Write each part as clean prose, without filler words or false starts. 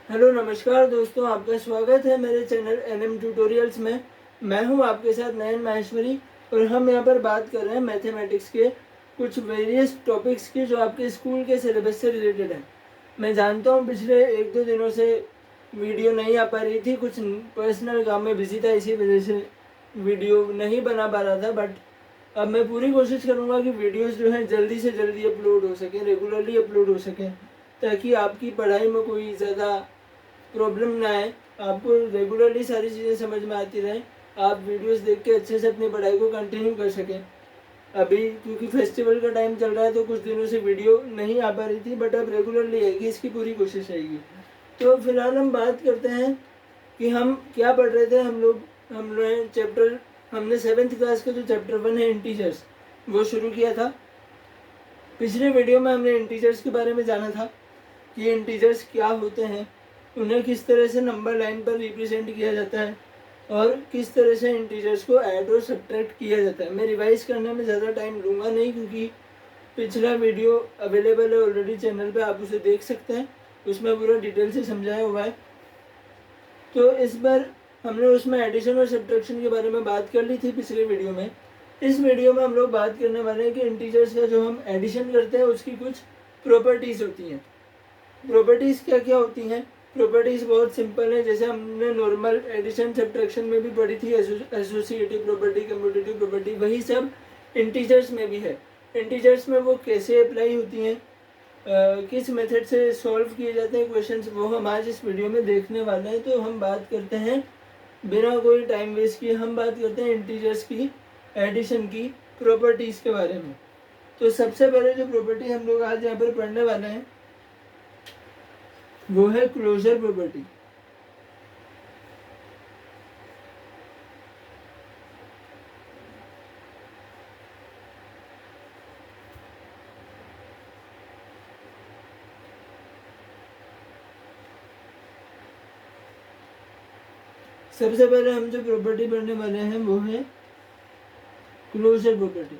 Hello नमस्कार दोस्तों, आपका स्वागत है मेरे चैनल एनएम ट्यूटोरियल्स में। मैं हूं आपके साथ नयन माहेश्वरी और हम यहां पर बात कर रहे हैं मैथमेटिक्स के कुछ वेरियस टॉपिक्स की जो आपके स्कूल के सिलेबस से रिलेटेड है। मैं जानता हूं पिछले एक दो दिनों से वीडियो नहीं आ पा रही थी, कुछ पर्सनल काम में बिजी था, इसी वजह से वीडियो नहीं बना पा रहा था। बट अब मैं पूरी कोशिश करूँगा कि वीडियोस जो हैं जल्दी से जल्दी अपलोड हो सकें, रेगुलरली अपलोड हो सकें, ताकि आपकी पढ़ाई में कोई ज़्यादा प्रॉब्लम ना आए, आपको रेगुलरली सारी चीज़ें समझ में आती रहें, आप वीडियोस देख के अच्छे से अपनी पढ़ाई को कंटिन्यू कर सकें। अभी क्योंकि फेस्टिवल का टाइम चल रहा है तो कुछ दिनों से वीडियो नहीं आ पा रही थी, बट अब रेगुलरली आएगी, इसकी पूरी कोशिश रहेगी। तो फिलहाल हम बात करते हैं कि हम क्या पढ़ रहे थे। हमने चैप्टर हमने 7th क्लास का जो चैप्टर 1 है इंटीजर्स, वो शुरू किया था। पिछले वीडियो में हमने इंटीजर्स के बारे में जाना था कि इंटीजर्स क्या होते हैं, उन्हें किस तरह से नंबर लाइन पर रिप्रेजेंट किया जाता है और किस तरह से इंटीजर्स को ऐड और सब्ट्रैक्ट किया जाता है। मैं रिवाइज करने में ज़्यादा टाइम लूँगा नहीं, क्योंकि पिछला वीडियो अवेलेबल है ऑलरेडी चैनल पे, आप उसे देख सकते हैं, उसमें पूरा डिटेल से समझाया हुआ है। तो इस बार हमने उसमें एडिशन और सब्ट्रैक्शन के बारे में बात कर ली थी पिछले वीडियो में। इस वीडियो में हम लोग बात करने वाले हैं कि इंटीजर्स का जो हम एडिशन करते हैं उसकी कुछ प्रॉपर्टीज़ होती हैं। प्रॉपर्टीज़ क्या क्या होती हैं? प्रॉपर्टीज़ बहुत सिंपल है, जैसे हमने नॉर्मल एडिशन सब्ट्रैक्शन में भी पढ़ी थी, एसोसिएटिव प्रॉपर्टी, कम्यूटेटिव प्रॉपर्टी, वही सब इंटीजर्स में भी है। इंटीजर्स में वो कैसे अप्लाई होती हैं, किस मेथड से सॉल्व किए जाते हैं क्वेश्चंस, वो हम आज इस वीडियो में देखने वाले हैं। तो हम बात करते हैं बिना कोई टाइम वेस्ट किए, हम बात करते हैं इंटीजर्स की एडिशन की प्रॉपर्टीज़ के बारे में। तो सबसे पहले जो प्रॉपर्टी हम लोग आज यहाँ पर पढ़ने वाले हैं वो है क्लोजर प्रॉपर्टी। सबसे पहले हम जो प्रॉपर्टी पढ़ने वाले हैं वो है क्लोजर प्रॉपर्टी।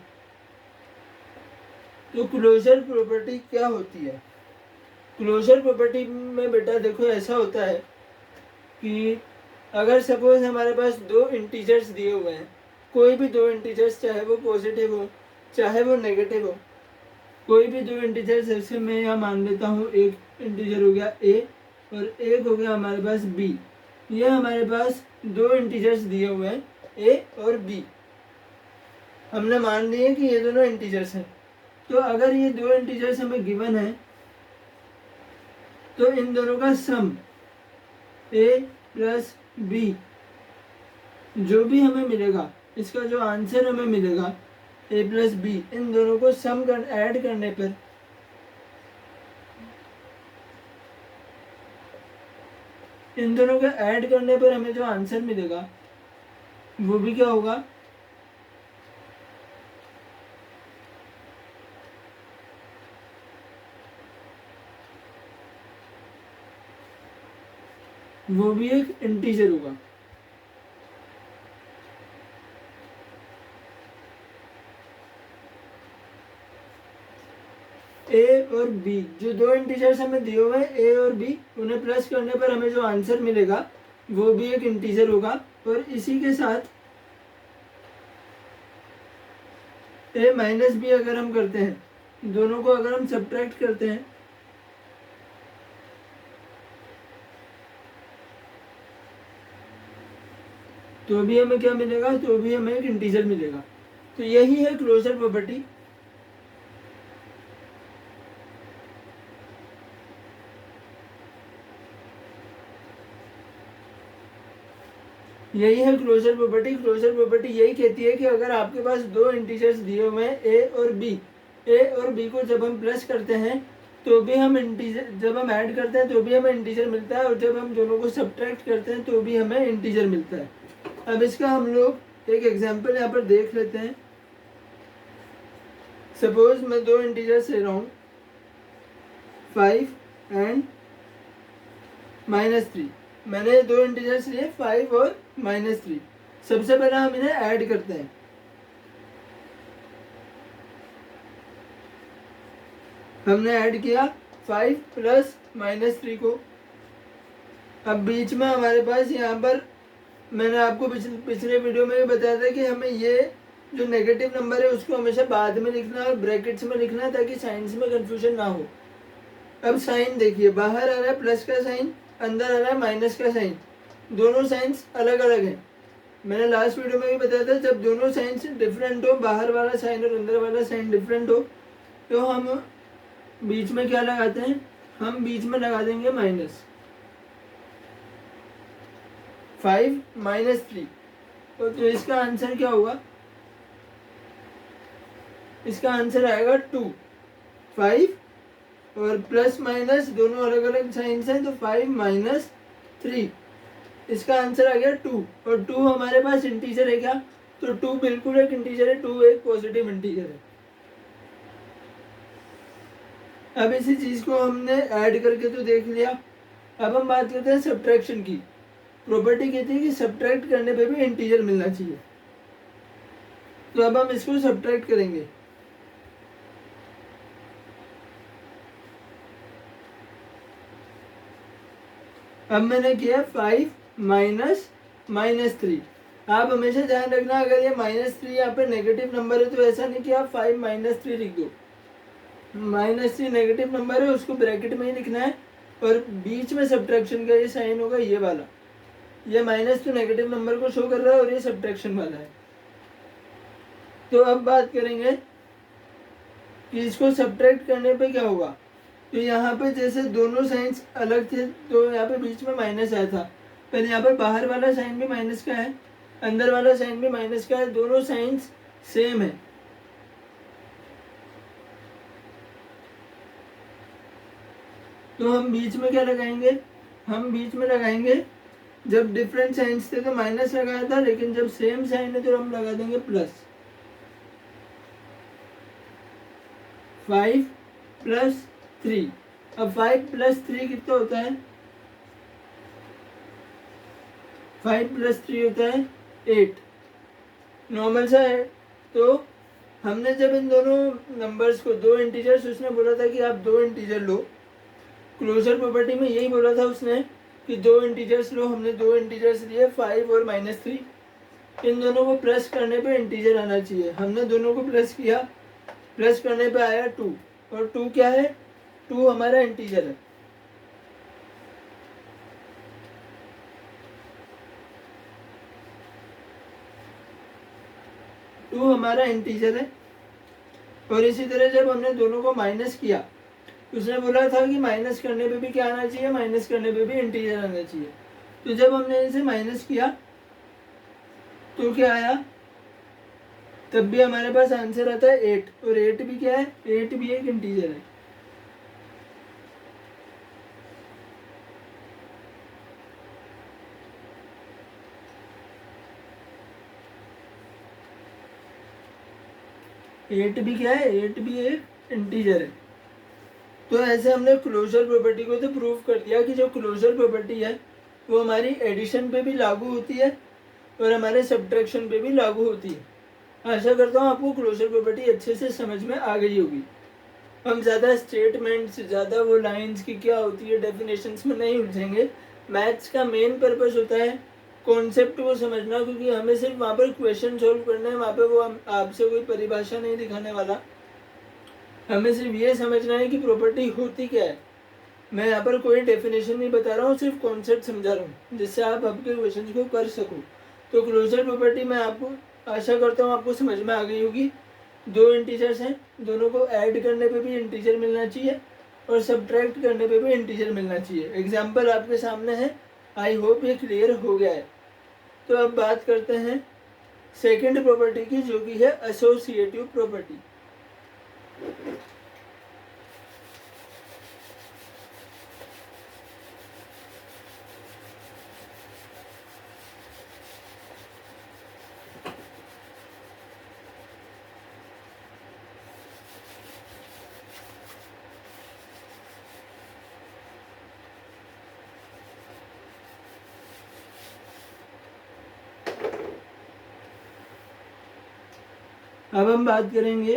तो क्लोजर प्रॉपर्टी क्या होती है? क्लोजर प्रॉपर्टी में बेटा देखो ऐसा होता है कि अगर सपोज हमारे पास दो इंटीजर्स दिए हुए हैं, कोई भी दो इंटीजर्स, चाहे वो पॉजिटिव हो चाहे वो नेगेटिव हो, कोई भी दो इंटीजर्स, जैसे मैं यहाँ मान लेता हूँ एक इंटीजर हो गया a और एक हो गया हमारे पास b। ये हमारे पास दो इंटीजर्स दिए हुए हैं a और b, हमने मान लिए कि ये दोनों इंटीजर्स हैं। तो अगर ये दो इंटीजर्स हमें गिवन है तो इन दोनों का सम a प्लस b जो भी हमें मिलेगा, इसका जो आंसर हमें मिलेगा a प्लस बी, इन दोनों को सम कर ऐड करने पर इन दोनों को ऐड करने पर हमें जो आंसर मिलेगा वो भी क्या होगा? वो भी एक इंटीजर होगा। ए और बी, जो दो इंटीजर्स हमें दिए हुए हैं ए और बी, उन्हें प्लस करने पर हमें जो आंसर मिलेगा वो भी एक इंटीजर होगा। और इसी के साथ ए माइनस बी अगर हम करते हैं, दोनों को अगर हम सब्ट्रैक्ट करते हैं तो भी हमें क्या मिलेगा? तो भी हमें एक इंटीजर मिलेगा। तो यही है क्लोजर प्रॉपर्टी। यही है क्लोजर प्रॉपर्टी। क्लोजर प्रॉपर्टी यही कहती है कि अगर आपके पास दो इंटीजर्स दिए हुए हैं ए और बी, ए और बी को जब हम प्लस करते हैं तो भी हम इंटीजर, जब हम ऐड करते हैं तो भी हमें इंटीजर मिलता है, और जब हम दोनों को सब्ट्रैक्ट करते हैं तो भी हमें इंटीजर मिलता है। अब इसका हम लोग एक एग्जाम्पल यहाँ पर देख लेते हैं। सपोज मैं दो इंटीजर्स ले रहा हूँ 5 एंड -3। मैंने दो इंटीजर्स लिए 5 और -3। सबसे पहले हम इन्हें ऐड करते हैं। हमने ऐड किया 5 प्लस -3 को, अब बीच में हमारे पास यहाँ पर मैंने आपको पिछले वीडियो में भी बताया था कि हमें ये जो नेगेटिव नंबर है उसको हमेशा बाद में लिखना है और ब्रैकेट्स में लिखना है ताकि साइंस में कंफ्यूजन ना हो। अब साइन देखिए, बाहर आ रहा है प्लस का साइन, अंदर आ रहा है माइनस का साइन, दोनों साइंस अलग अलग हैं। मैंने लास्ट वीडियो में भी बताया था जब दोनों साइंस डिफरेंट हो, बाहर वाला साइन और अंदर वाला साइन डिफरेंट हो, तो हम बीच में क्या लगाते हैं, हम बीच में लगा देंगे माइनस। 5 माइनस 3, तो इसका आंसर क्या होगा, इसका आंसर आएगा 2। 5 और प्लस माइनस दोनों अलग अलग साइंस हैं, तो 5 माइनस 3, इसका आंसर आ गया 2। और 2 हमारे पास इंटीजर है क्या, तो 2 बिल्कुल एक इंटीजर है, 2 एक पॉजिटिव इंटीजर है। अब इसी चीज को हमने ऐड करके तो देख लिया। अब हम बात करते हैं सब्ट्रैक्शन की। प्रॉपर्टी कहती है कि सब्ट्रैक्ट करने पे भी इंटीजर मिलना चाहिए, तो अब हम इसको सब्ट्रैक्ट करेंगे। अब मैंने किया 5 माइनस -3। आप हमेशा ध्यान रखना, अगर ये -3 यहाँ पे नेगेटिव नंबर है तो ऐसा नहीं कि आप 5 माइनस 3 लिख दो। -3 नेगेटिव नंबर है, उसको ब्रैकेट में ही लिखना है और बीच में सब्ट्रैक्शन का ये साइन होगा, ये वाला। ये माइनस तो नेगेटिव नंबर को शो कर रहा है और ये सब्ट्रैक्शन वाला है। तो अब बात करेंगे कि इसको सब्ट्रैक्ट करने पे क्या होगा। तो यहाँ पे जैसे दोनों साइंस अलग थे तो यहाँ पे बीच में माइनस आया था, पर यहाँ पर बाहर वाला साइन भी माइनस का है, अंदर वाला साइन भी माइनस का है, दोनों साइंस सेम है। तो हम बीच में क्या लगाएंगे, हम बीच में लगाएंगे, जब डिफरेंट साइंस थे तो माइनस लगाया था, लेकिन जब सेम साइन है तो हम लगा देंगे प्लस। 5 प्लस 3। अब 5 प्लस 3 कितना होता है, 5 प्लस 3 होता है 8। नॉर्मल सा है। तो हमने जब इन दोनों नंबर्स को, दो इंटीजर्स, उसने बोला था कि आप दो इंटीजर लो। क्लोजर प्रॉपर्टी में यही बोला था उसने कि दो इंटीजर्स लो। हमने दो इंटीजर्स लिए 5 और -3। इन दोनों को प्लस करने पे इंटीजर आना चाहिए। हमने दोनों को प्लस किया, प्लस करने पे आया 2। और 2 क्या है, 2 हमारा इंटीजर है। टू हमारा इंटीजर है। और इसी तरह जब हमने दोनों को माइनस किया, उसने बोला था कि माइनस करने पे भी क्या आना चाहिए, माइनस करने पे भी इंटीजर आना चाहिए। तो जब हमने इसे माइनस किया तो क्या आया, तब भी हमारे पास आंसर आता है 8। और 8 भी क्या है, 8 भी एक इंटीजर है। एट भी क्या है, 8 भी एक इंटीजर है। तो ऐसे हमने क्लोजर प्रॉपर्टी को तो प्रूव कर दिया कि जो क्लोजर प्रॉपर्टी है वो हमारी एडिशन पे भी लागू होती है और हमारे सब्ट्रैक्शन पे भी लागू होती है। आशा करता हूँ आपको क्लोजर प्रॉपर्टी अच्छे से समझ में आ गई होगी। हम ज़्यादा स्टेटमेंट्स, ज़्यादा वो लाइंस की क्या होती है, डेफिनेशंस में नहीं उलझेंगे। मैथ्स का मेन पर्पस होता है कॉन्सेप्ट को समझना, क्योंकि हमें सिर्फ वहाँ पर क्वेश्चन सॉल्व करना है। वहाँ पर वो आपसे कोई परिभाषा नहीं दिखाने वाला। हमें सिर्फ ये समझना है कि प्रॉपर्टी होती क्या है। मैं यहाँ पर कोई डेफिनेशन नहीं बता रहा हूँ, सिर्फ कॉन्सेप्ट समझा रहा हूँ जिससे आप आपके क्वेश्चन को कर सको। तो क्लोजर प्रॉपर्टी मैं आपको आशा करता हूँ आपको समझ में आ गई होगी। दो इंटीजर्स हैं, दोनों को ऐड करने पे भी इंटीजर मिलना चाहिए और सब्ट्रैक्ट करने पे भी इंटीजर मिलना चाहिए। एग्जाम्पल आपके सामने है, आई होप ये क्लियर हो गया है। तो अब बात करते हैं सेकेंड प्रॉपर्टी की, जो कि है एसोसिएटिव प्रॉपर्टी। अब हम बात करेंगे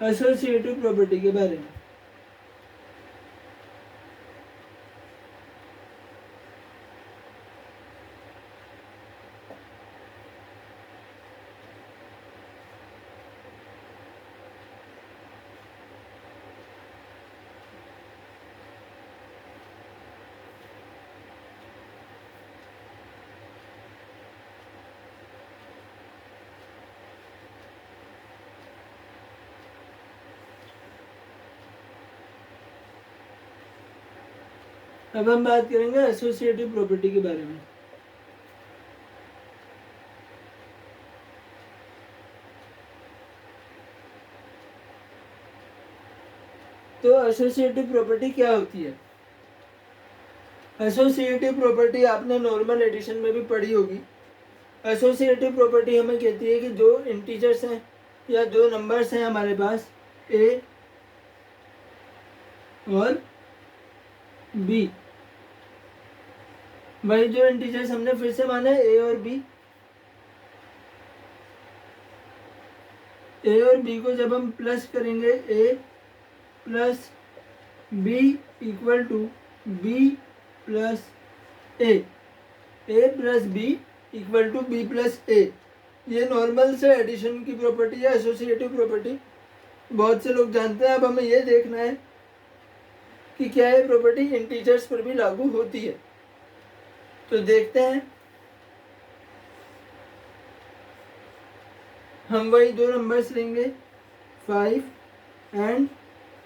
एसोसिएटिव प्रॉपर्टी के बारे में। अब हम बात करेंगे एसोसिएटिव प्रॉपर्टी के बारे में। तो एसोसिएटिव प्रॉपर्टी क्या होती है? एसोसिएटिव प्रॉपर्टी आपने नॉर्मल एडिशन में भी पढ़ी होगी। एसोसिएटिव प्रॉपर्टी हमें कहती है कि दो इंटीजर्स हैं या दो नंबर्स हैं हमारे पास, ए और बी। वही जो इंटीजर्स हमने फिर से माने ए और बी। ए और बी को जब हम प्लस करेंगे, A plus B equal to B plus A plus B equal to B plus A. ये नॉर्मल से एडिशन की प्रॉपर्टी है, एसोसिएटिव प्रॉपर्टी। बहुत से लोग जानते हैं। अब हमें ये देखना है कि क्या ये प्रॉपर्टी इंटीजर्स पर भी लागू होती है। तो देखते हैं। हम वही दो नंबर्स लेंगे, 5 एंड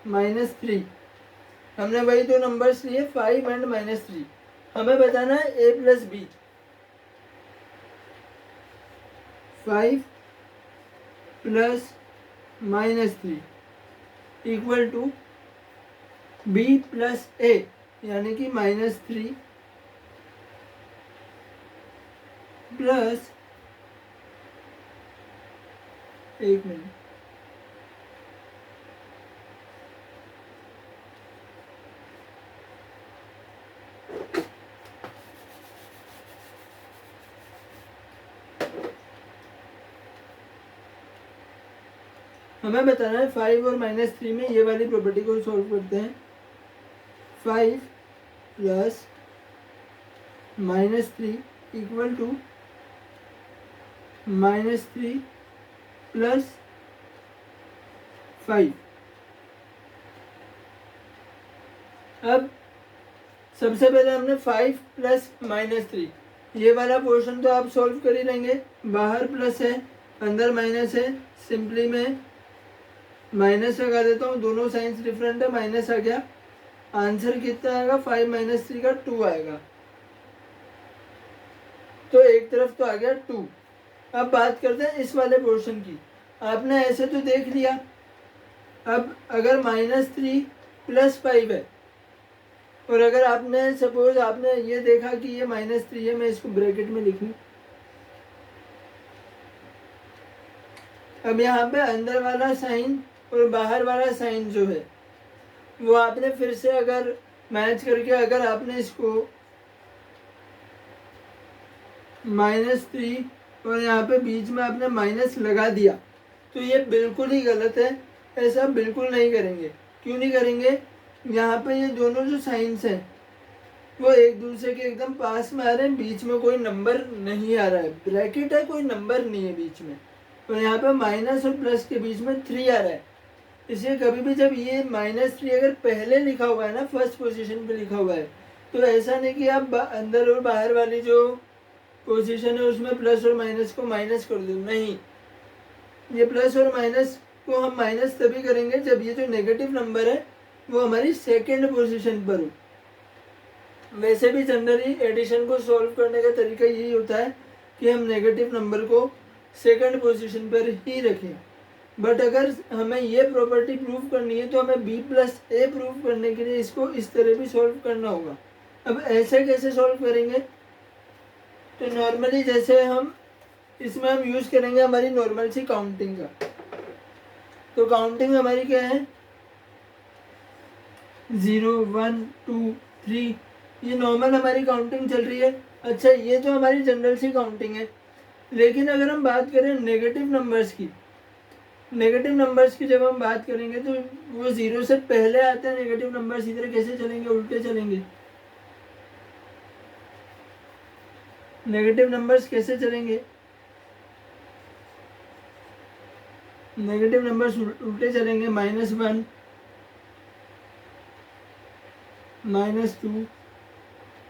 -3। हमने वही दो नंबर्स लिए, 5 एंड -3। हमें बताना है A plus B. 5 plus -3 equal to B plus A, यानी कि -3 प्लस, एक मिनट, हमें बताना है 5 और -3 में ये वाली प्रॉपर्टी को सॉल्व करते हैं। 5 प्लस -3 इक्वल टू -3 प्लस 5। अब सबसे पहले हमने 5 प्लस -3, ये वाला पोर्शन तो आप सॉल्व कर ही लेंगे। बाहर प्लस है, अंदर माइनस है, सिंपली मैं माइनस लगा देता हूँ। दोनों साइंस डिफरेंट है, माइनस आ गया। आंसर कितना आएगा? 5 - 3 का 2 आएगा। तो एक तरफ तो आ गया 2। अब बात करते हैं इस वाले पोर्शन की। आपने ऐसे तो देख लिया। अब अगर -3 प्लस 5 है, और अगर आपने सपोज आपने ये देखा कि ये -3 है, मैं इसको ब्रैकेट में लिखूं। अब यहाँ पे अंदर वाला साइन और बाहर वाला साइन जो है वो आपने फिर से अगर मैच करके अगर आपने इसको -3 और यहाँ पे बीच में आपने माइनस लगा दिया, तो ये बिल्कुल ही गलत है। ऐसा बिल्कुल नहीं करेंगे। क्यों नहीं करेंगे? यहाँ पे ये दोनों जो साइंस हैं वो एक दूसरे के एकदम पास में आ रहे हैं, बीच में कोई नंबर नहीं आ रहा है। ब्रैकेट है, कोई नंबर नहीं है बीच में। और यहाँ पे माइनस और प्लस के बीच में 3 आ रहा है। इसलिए कभी भी जब ये -3 अगर पहले लिखा हुआ है ना, फर्स्ट पोजीशन पे लिखा हुआ है, तो ऐसा नहीं कि आप अंदर और बाहर वाली जो पोजीशन है उसमें प्लस और माइनस को माइनस कर दो। नहीं, ये प्लस और माइनस को हम माइनस तभी करेंगे जब ये जो नेगेटिव नंबर है वो हमारी सेकेंड पोजीशन पर हो। वैसे भी जनरली एडिशन को सॉल्व करने का तरीका यही होता है कि हम नेगेटिव नंबर को सेकंड पोजीशन पर ही रखें। बट अगर हमें ये प्रॉपर्टी प्रूव करनी है तो हमें b प्लस ए प्रूव करने के लिए इसको इस तरह भी सॉल्व करना होगा। अब ऐसे कैसे सॉल्व करेंगे? तो नॉर्मली जैसे हम इसमें हम यूज़ करेंगे हमारी नॉर्मल सी काउंटिंग का। तो काउंटिंग हमारी क्या है? 0 1 2 3, ये नॉर्मल हमारी काउंटिंग चल रही है। अच्छा, ये तो हमारी जनरल सी काउंटिंग है। लेकिन अगर हम बात करें नेगेटिव नंबर्स की, नेगेटिव नंबर्स की जब हम बात करेंगे तो वो 0 से पहले आते हैं नेगेटिव नंबर्स। इधर कैसे चलेंगे? उल्टे चलेंगे। नेगेटिव नंबर्स कैसे चलेंगे? नेगेटिव नंबर्स उल्टे चलेंगे। -1 -2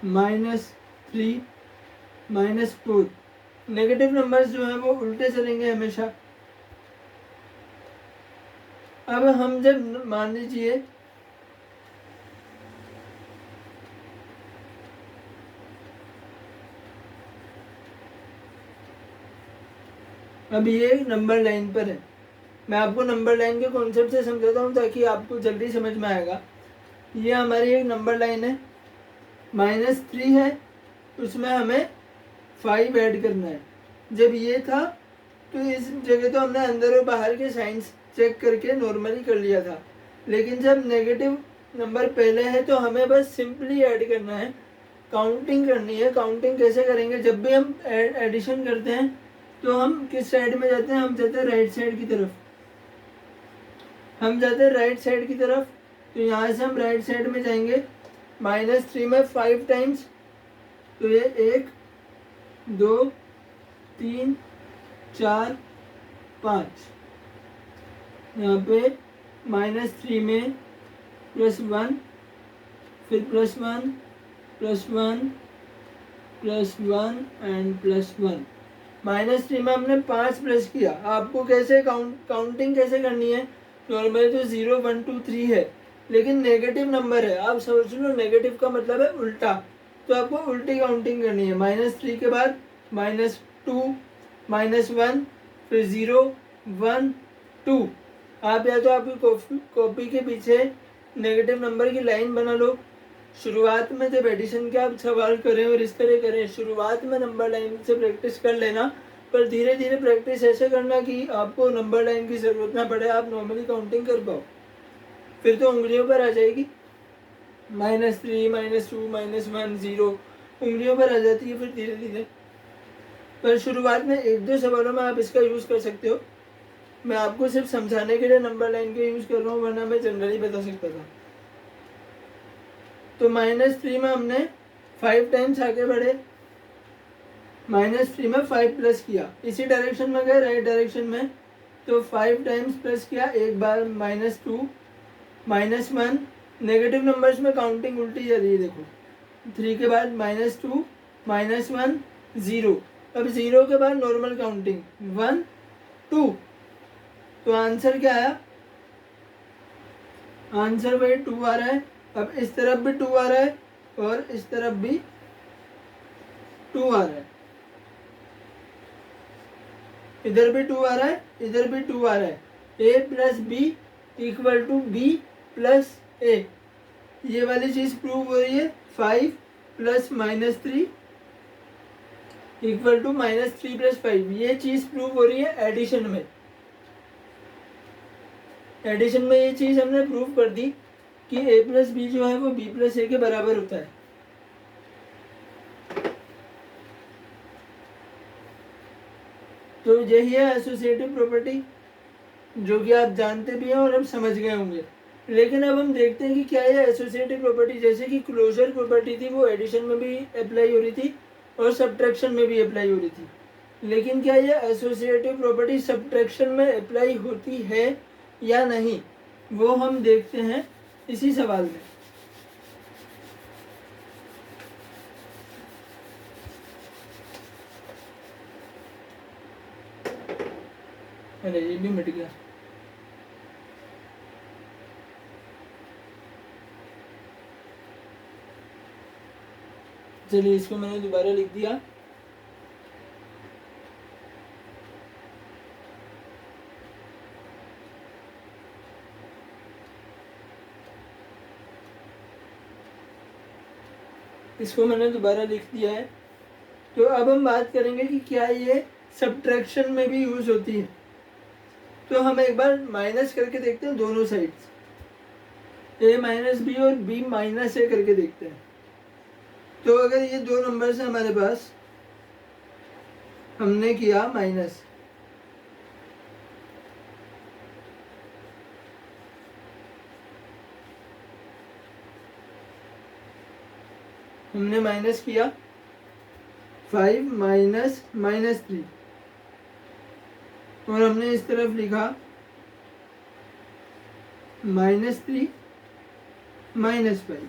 -3 -4। नेगेटिव नंबर्स जो हैं वो उल्टे चलेंगे हमेशा। अब हम जब मान लीजिए अब ये नंबर लाइन पर है। मैं आपको नंबर लाइन के कॉन्सेप्ट से समझाता हूँ ताकि आपको जल्दी समझ में आएगा। ये हमारी एक नंबर लाइन है, -3 है, उसमें हमें 5 ऐड करना है। जब ये था तो इस जगह तो हमने अंदर और बाहर के साइंस चेक करके नॉर्मली कर लिया था, लेकिन जब नेगेटिव नंबर पहले है तो हमें बस सिंपली ऐड करना है, काउंटिंग करनी है। काउंटिंग कैसे करेंगे? जब भी हम एडिशन करते हैं तो हम किस साइड में जाते हैं? हम जाते हैं राइट साइड की तरफ। हम जाते हैं राइट साइड की तरफ, तो यहाँ से हम राइट साइड में जाएंगे। -3 में 5 टाइम्स, तो ये 1 2 3 4 5। यहाँ पे -3 में +1, फिर +1 +1 +1 एंड +1। -3 में हमने 5 प्लस किया। आपको कैसे काउंटिंग कैसे करनी है? नॉर्मली तो 0 1 2 3 है, लेकिन नेगेटिव नंबर है, आप समझ लो नेगेटिव का मतलब है उल्टा, तो आपको उल्टी काउंटिंग करनी है। -3 के बाद -2 -1 फिर 0 1 2। आप या तो आपकी कॉपी के पीछे नेगेटिव नंबर की लाइन बना लो। शुरुआत में जब एडिशन के आप सवाल करें और इस तरह करें, शुरुआत में नंबर लाइन से प्रैक्टिस कर लेना, पर धीरे धीरे प्रैक्टिस ऐसे करना कि आपको नंबर लाइन की ज़रूरत ना पड़े, आप नॉर्मली काउंटिंग कर पाओ। फिर तो उंगलियों पर आ जाएगी, -3 -2 -1 0 उंगलियों पर आ जाती है फिर धीरे धीरे। पर शुरुआत में 1-2 सवालों में आप इसका यूज़ कर सकते हो। मैं आपको सिर्फ समझाने के लिए नंबर लाइन का यूज़ कर रहा हूँ, वरना मैं जनरली बता सकता था। तो -3 में हमने 5 टाइम्स आगे बढ़े, -3 में 5 प्लस किया, इसी डायरेक्शन में गए, राइट डायरेक्शन में, तो 5 टाइम्स प्लस किया, एक बार -2 -1। नेगेटिव नंबर्स में काउंटिंग उल्टी जा रही है, देखो 3 के बाद -2 -1 0। अब 0 के बाद नॉर्मल काउंटिंग 1 2। तो आंसर क्या आया? आंसर भाई 2 आ रहा है। अब इस तरफ भी 2 आ रहा है और इस तरफ भी 2 आ रहा है, इधर भी 2 आ रहा है, इधर भी 2 आ रहा है। a plus B equal to B plus A, ये वाली चीज प्रूव हो रही है। 5 प्लस -3 इक्वल टू -3 प्लस 5, ये चीज प्रूव हो रही है एडिशन में। एडिशन में ये चीज हमने प्रूव कर दी कि a प्लस बी जो है वो b प्लस ए के बराबर होता है। तो यही है एसोसिएटिव प्रॉपर्टी, जो कि आप जानते भी हैं और अब समझ गए होंगे। लेकिन अब हम देखते हैं कि क्या ये एसोसिएटिव प्रॉपर्टी, जैसे कि क्लोजर प्रॉपर्टी थी, वो एडिशन में भी अप्लाई हो रही थी और सब्ट्रैक्शन में भी अप्लाई हो रही थी, लेकिन क्या ये एसोसिएटिव प्रॉपर्टी सब्ट्रैक्शन में अप्लाई होती है या नहीं, वो हम देखते हैं इसी सवाल में। अरे ये भी मिट गया। चलिए इसको मैंने दोबारा लिख दिया। इसको मैंने दोबारा लिख दिया है। तो अब हम बात करेंगे कि क्या ये सब्ट्रैक्शन में भी यूज होती है। तो हम एक बार माइनस करके देखते हैं दोनों साइड्स, a माइनस बी और b माइनस ए करके देखते हैं। तो अगर ये दो नंबर्स हैं हमारे पास, हमने किया माइनस, हमने माइनस किया 5 माइनस -3, और हमने इस तरफ लिखा -3 -5,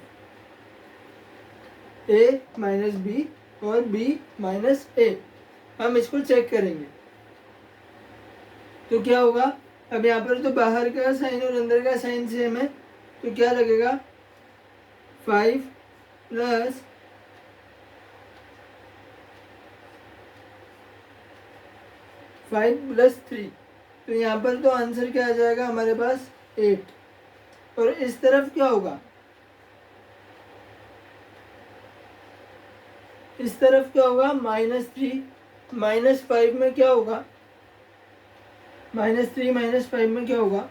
a माइनस बी और b माइनस ए। हम इसको चेक करेंगे तो क्या होगा। अब यहाँ पर तो बाहर का साइन और अंदर का साइन सेम है, तो क्या लगेगा 5 प्लस 5 + 3, तो यहाँ पर तो आंसर क्या आ जाएगा हमारे पास 8। और इस तरफ क्या होगा, इस तरफ क्या होगा -3 -5 में क्या होगा, -3 -5 में क्या होगा,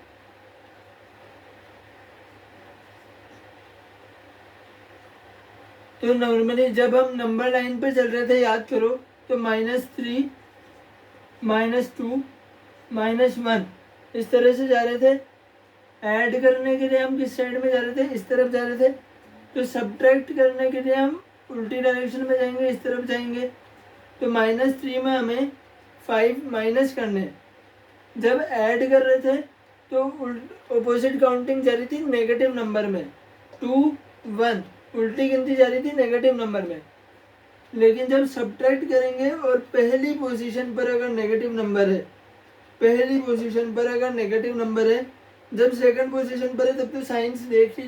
तो नॉर्मली जब हम नंबर लाइन पे चल रहे थे याद करो, तो -3 -2 -1 इस तरह से जा रहे थे। ऐड करने के लिए हम किस साइड में जा रहे थे, इस तरफ जा रहे थे। तो सब्ट्रैक्ट करने के लिए हम उल्टी डायरेक्शन में जाएंगे, इस तरफ जाएंगे। तो -3 में हमें 5 माइनस करने हैं। जब ऐड कर रहे थे तो ऑपोजिट काउंटिंग जा रही थी नेगेटिव नंबर में, 2 1 उल्टी गिनती जा रही थी नेगेटिव नंबर में। लेकिन जब सब्ट्रैक्ट करेंगे और पहली पोजीशन पर अगर नेगेटिव नंबर है, पहली पोजीशन पर अगर नेगेटिव नंबर है, जब सेकंड पोजीशन पर है तब तो साइंस देख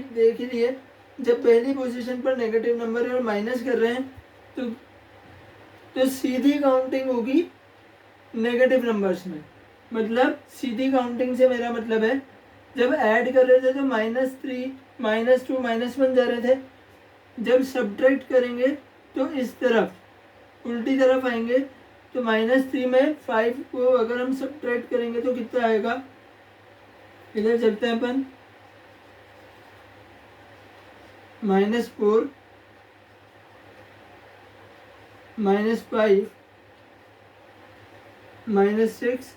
ही लिए। जब पहली पोजीशन पर नेगेटिव नंबर है और माइनस कर रहे हैं तो सीधी काउंटिंग होगी नेगेटिव नंबर्स में। मतलब सीधी काउंटिंग से मेरा मतलब है, जब ऐड कर रहे थे तो -3 -2 -1 जा रहे थे। जब सब्ट्रैक्ट करेंगे तो इस तरफ उल्टी तरफ आएंगे। तो -3 में 5 को अगर हम सब्ट्रैक्ट करेंगे तो कितना आएगा, इधर चलते हैं अपन, -4 -5 -6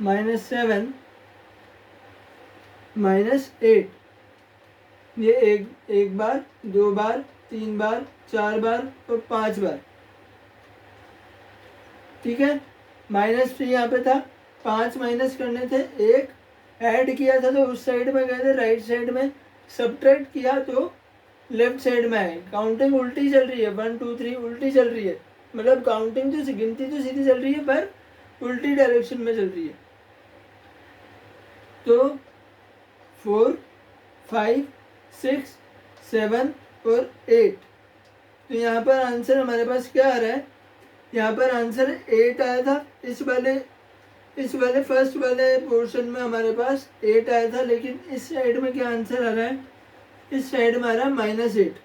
-7 -8। ये एक बार, 2 बार, 3 बार, 4 बार और 5 बार। ठीक है, -3 यहाँ पे था, 5 माइनस करने थे, 1 ऐड किया था तो उस साइड में गए थे, राइट साइड में सब्ट्रैक्ट किया तो लेफ्ट साइड में आए। काउंटिंग उल्टी चल रही है, 1 2 3 उल्टी चल रही है। मतलब काउंटिंग तो गिनती तो सीधी चल रही है पर उल्टी डायरेक्शन में चल रही है। तो 4 5 6 7 और 8, तो यहाँ पर आंसर हमारे पास क्या आ रहा है, यहाँ पर आंसर 8 आया था। इस वाले फर्स्ट वाले पोर्शन में हमारे पास 8 आया था, लेकिन इस साइड में क्या आंसर आ रहा है, इस साइड में आ रहा है -8।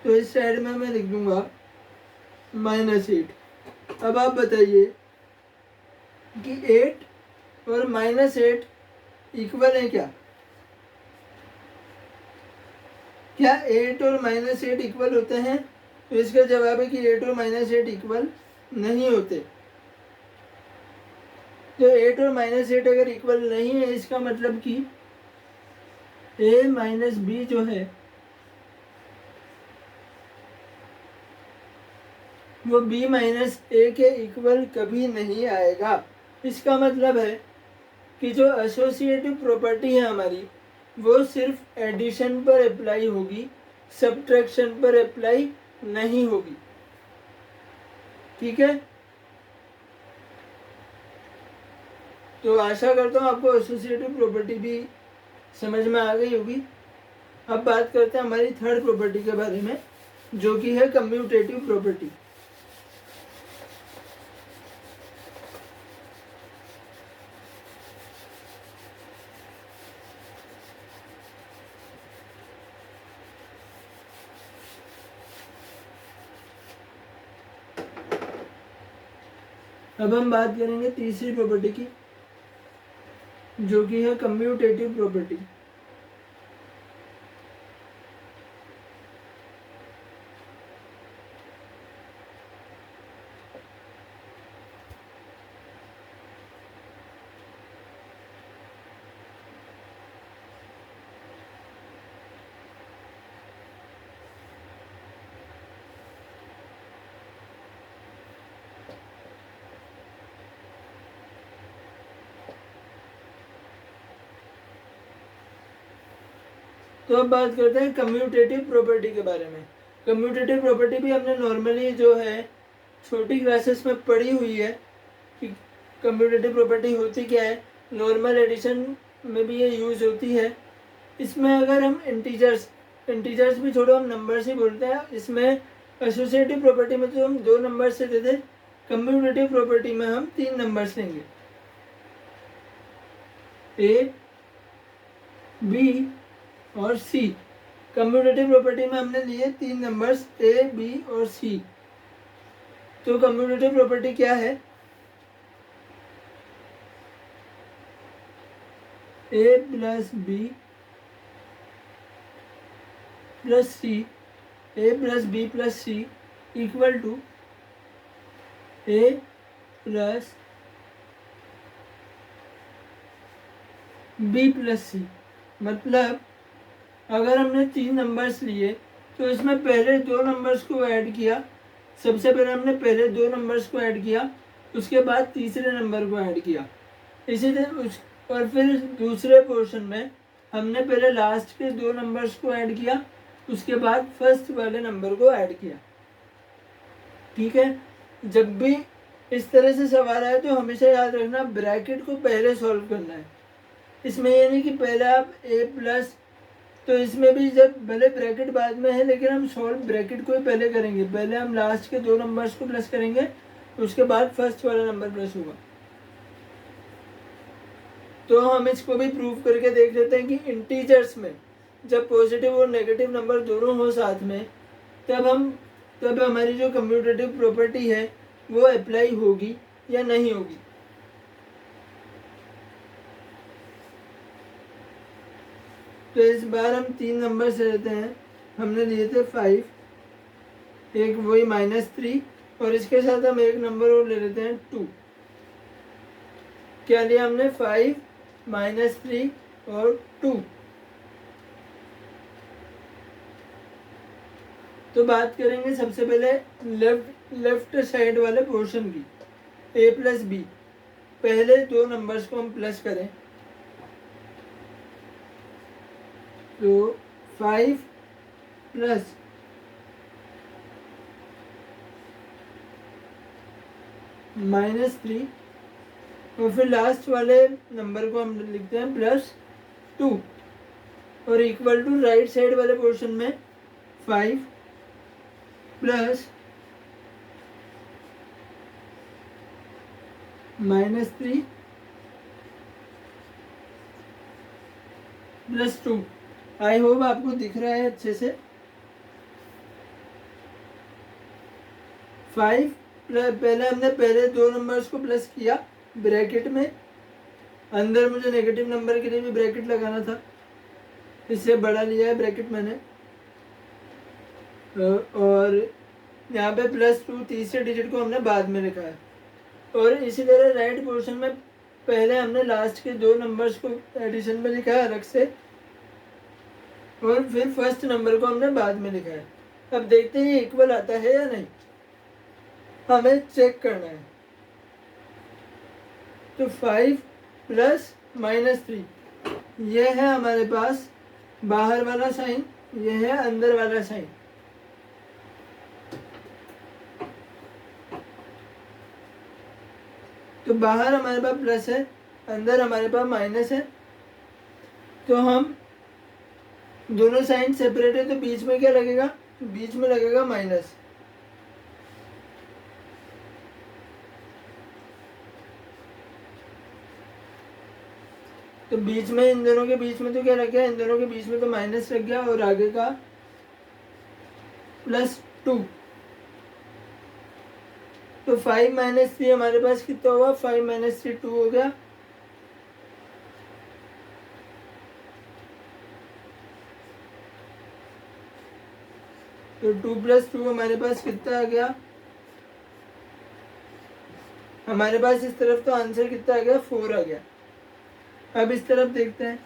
तो इस साइड में मैं लिख दूंगा -8। अब आप बताइए कि 8 और -8 इक्वल है क्या? क्या 8 और -8 इक्वल होते हैं? तो इसका जवाब है कि 8 और -8 इक्वल नहीं होते। तो 8 और -8 अगर इक्वल नहीं है, इसका मतलब कि a माइनस बी जो है वो b माइनस ए के इक्वल कभी नहीं आएगा। इसका मतलब है कि जो एसोसिएटिव प्रॉपर्टी है हमारी, वो सिर्फ एडिशन पर अप्लाई होगी, सब्ट्रैक्शन पर अप्लाई नहीं होगी। ठीक है, तो आशा करता हूँ आपको एसोसिएटिव प्रॉपर्टी भी समझ में आ गई होगी। अब बात करते हैं हमारी थर्ड प्रॉपर्टी के बारे में, जो कि है कम्यूटेटिव प्रॉपर्टी। अब हम बात करेंगे तीसरी प्रॉपर्टी की, जो कि है कम्यूटेटिव प्रॉपर्टी। तो अब बात करते हैं कम्यूटेटिव प्रॉपर्टी के बारे में। कम्यूटेटिव प्रॉपर्टी भी हमने नॉर्मली जो है छोटी क्लासेस में पढ़ी हुई है कि कम्यूटेटिव प्रॉपर्टी होती क्या है। नॉर्मल एडिशन में भी ये यूज़ होती है। इसमें अगर हम इंटीजर्स भी छोड़ो, हम नंबर्स ही बोलते हैं। इसमें एसोसिएटिव प्रॉपर्टी में तो हम 2 नंबर से देते, कम्यूटेटिव प्रॉपर्टी में हम 3 नंबर्स लेंगे, ए, बी और सी। कम्यूटेटिव प्रॉपर्टी में हमने लिए 3 नंबर्स ए, बी और सी। तो कम्यूटेटिव प्रॉपर्टी क्या है? A plus B plus C, A plus B plus C equal to A plus B plus C. मतलब अगर हमने 3 नंबर्स लिए तो इसमें पहले 2 नंबर्स को ऐड किया, सबसे पहले हमने पहले 2 नंबर्स को ऐड किया, उसके बाद तीसरे नंबर को ऐड किया, इसी तरह और फिर दूसरे पोर्शन में हमने पहले लास्ट के 2 नंबर्स को ऐड किया, उसके बाद फर्स्ट वाले नंबर को ऐड किया। ठीक है, जब भी इस तरह से सवाल आए तो हमेशा याद रखना ब्रैकेट को पहले सॉल्व करना है। इसमें ये नहीं कि पहले आप ए प्लस, तो इसमें भी जब भले ब्रैकेट बाद में है लेकिन हम सॉल्व ब्रैकेट को ही पहले करेंगे। पहले हम लास्ट के 2 नंबर्स को प्लस करेंगे, उसके बाद फर्स्ट वाला नंबर प्लस होगा। तो हम इसको भी प्रूव करके देख लेते हैं कि इंटीजर्स में जब पॉजिटिव और नेगेटिव नंबर दोनों हो साथ में, तब हमारी जो कम्यूटेटिव प्रॉपर्टी है वो अप्लाई होगी या नहीं होगी। तो इस बार हम 3 नंबर से लेते हैं। हमने लिए थे 5, एक वही -3, और इसके साथ हम एक नंबर और ले लेते हैं 2। क्या लिया हमने? 5, -3 और 2। तो बात करेंगे सबसे पहले लेफ्ट साइड वाले पोर्शन की, ए प्लस बी। पहले 2 नंबर्स को हम प्लस करें तो 5 प्लस -3, और फिर लास्ट वाले नंबर को हम लिखते हैं +2, और इक्वल टू राइट साइड वाले पोर्शन में 5 प्लस -3 +2। आई होप आपको दिख रहा है अच्छे से। 5 पहले हमने पहले 2 नंबर्स को प्लस किया ब्रैकेट में, अंदर मुझे नेगेटिव नंबर के लिए भी ब्रैकेट लगाना था, इससे बड़ा लिया है ब्रैकेट मैंने, और यहाँ पे +2 तीसरे डिजिट को हमने बाद में लिखा है। और इसी तरह राइट पोर्शन में पहले हमने लास्ट के 2 नंबर्स को एडिशन में लिखा है अलग से, और फिर फर्स्ट नंबर को हमने बाद में लिखा है। अब देखते हैं ये इक्वल आता है या नहीं, हमें चेक करना है। तो 5 प्लस -3, यह है हमारे पास बाहर वाला साइन, यह है अंदर वाला साइन। तो बाहर हमारे पास प्लस है, अंदर हमारे पास माइनस है। तो हम दोनों साइन सेपरेट है, तो बीच में क्या लगेगा? बीच में लगेगा माइनस। तो बीच में इन दोनों के बीच में तो क्या लग गया? इन दोनों के बीच में तो माइनस लग गया, और आगे का +2। तो 5 - 3 हमारे पास कितना हुआ? 5 - 3 2 हो गया। तो 2 + 2 हमारे पास कितना आ गया? हमारे पास इस तरफ तो आंसर कितना आ गया? 4 आ गया। अब इस तरफ देखते हैं।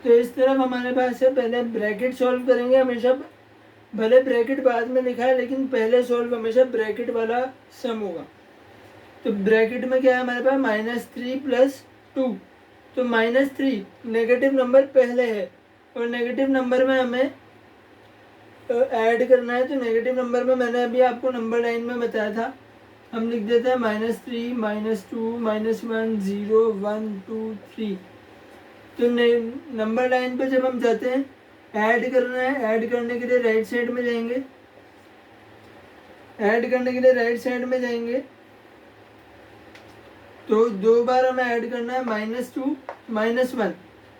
तो इस तरफ हमारे पास है, पहले ब्रैकेट सॉल्व करेंगे हमेशा, भले ब्रैकेट बाद में लिखा है लेकिन पहले सॉल्व हमेशा ब्रैकेट वाला सम होगा। तो ब्रैकेट में क्या है हमारे पास? -3 + 2। तो -3 नेगेटिव नंबर पहले है, और नेगेटिव नंबर में हमें ऐड करना है। तो नेगेटिव नंबर में मैंने अभी आपको नंबर लाइन में बताया था, हम लिख देते हैं -3 -2 -1 0 1 2 3। तो नंबर लाइन पे जब हम जाते हैं, ऐड करना है, ऐड करने के लिए राइट साइड में जाएंगे, ऐड करने के लिए राइट साइड में जाएंगे, तो 2 बार हमें ऐड करना है -2 -1।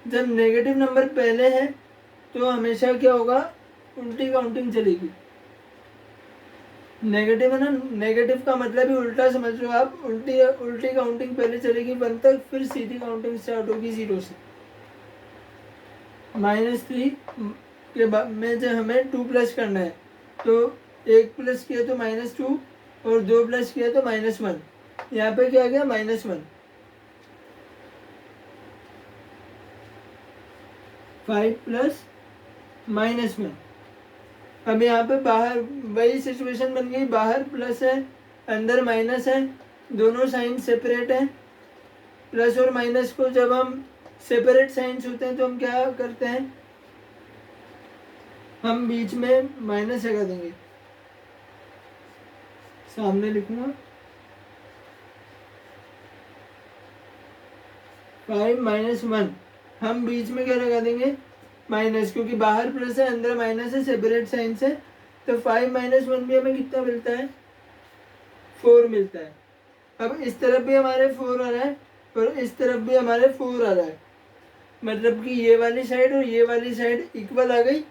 जब नेगेटिव नंबर पहले है तो हमेशा क्या होगा, उल्टी काउंटिंग चलेगी। नेगेटिव है ना, नेगेटिव का मतलब ही उल्टा समझ लो आप, उल्टी उल्टी काउंटिंग पहले चलेगी 1 तक, फिर सीधी काउंटिंग स्टार्ट होगी 0 से। -3 के बाद में जब हमें 2 प्लस करना है, तो 1 प्लस किया तो -2 और 2 प्लस किया तो -1। यहाँ पे क्या आ गया, -1। 5 प्लस -1। अब यहाँ पे बाहर वही सिचुएशन बन गई, बाहर प्लस है अंदर माइनस है, दोनों साइन सेपरेट है। प्लस और माइनस को जब हम सेपरेट साइंस होते हैं तो हम क्या करते हैं, हम बीच में माइनस लगा देंगे। सामने लिखूंगा 5 -1, हम बीच में क्या लगा देंगे, माइनस, क्योंकि बाहर प्लस है अंदर माइनस है, सेपरेट साइन से। तो 5 -1 भी हमें कितना मिलता है, 4 मिलता है। अब इस तरफ भी हमारे 4 आ रहा है और इस तरफ भी हमारे 4 आ रहा है, मतलब कि ये वाली साइड और ये वाली साइड इक्वल आ गई।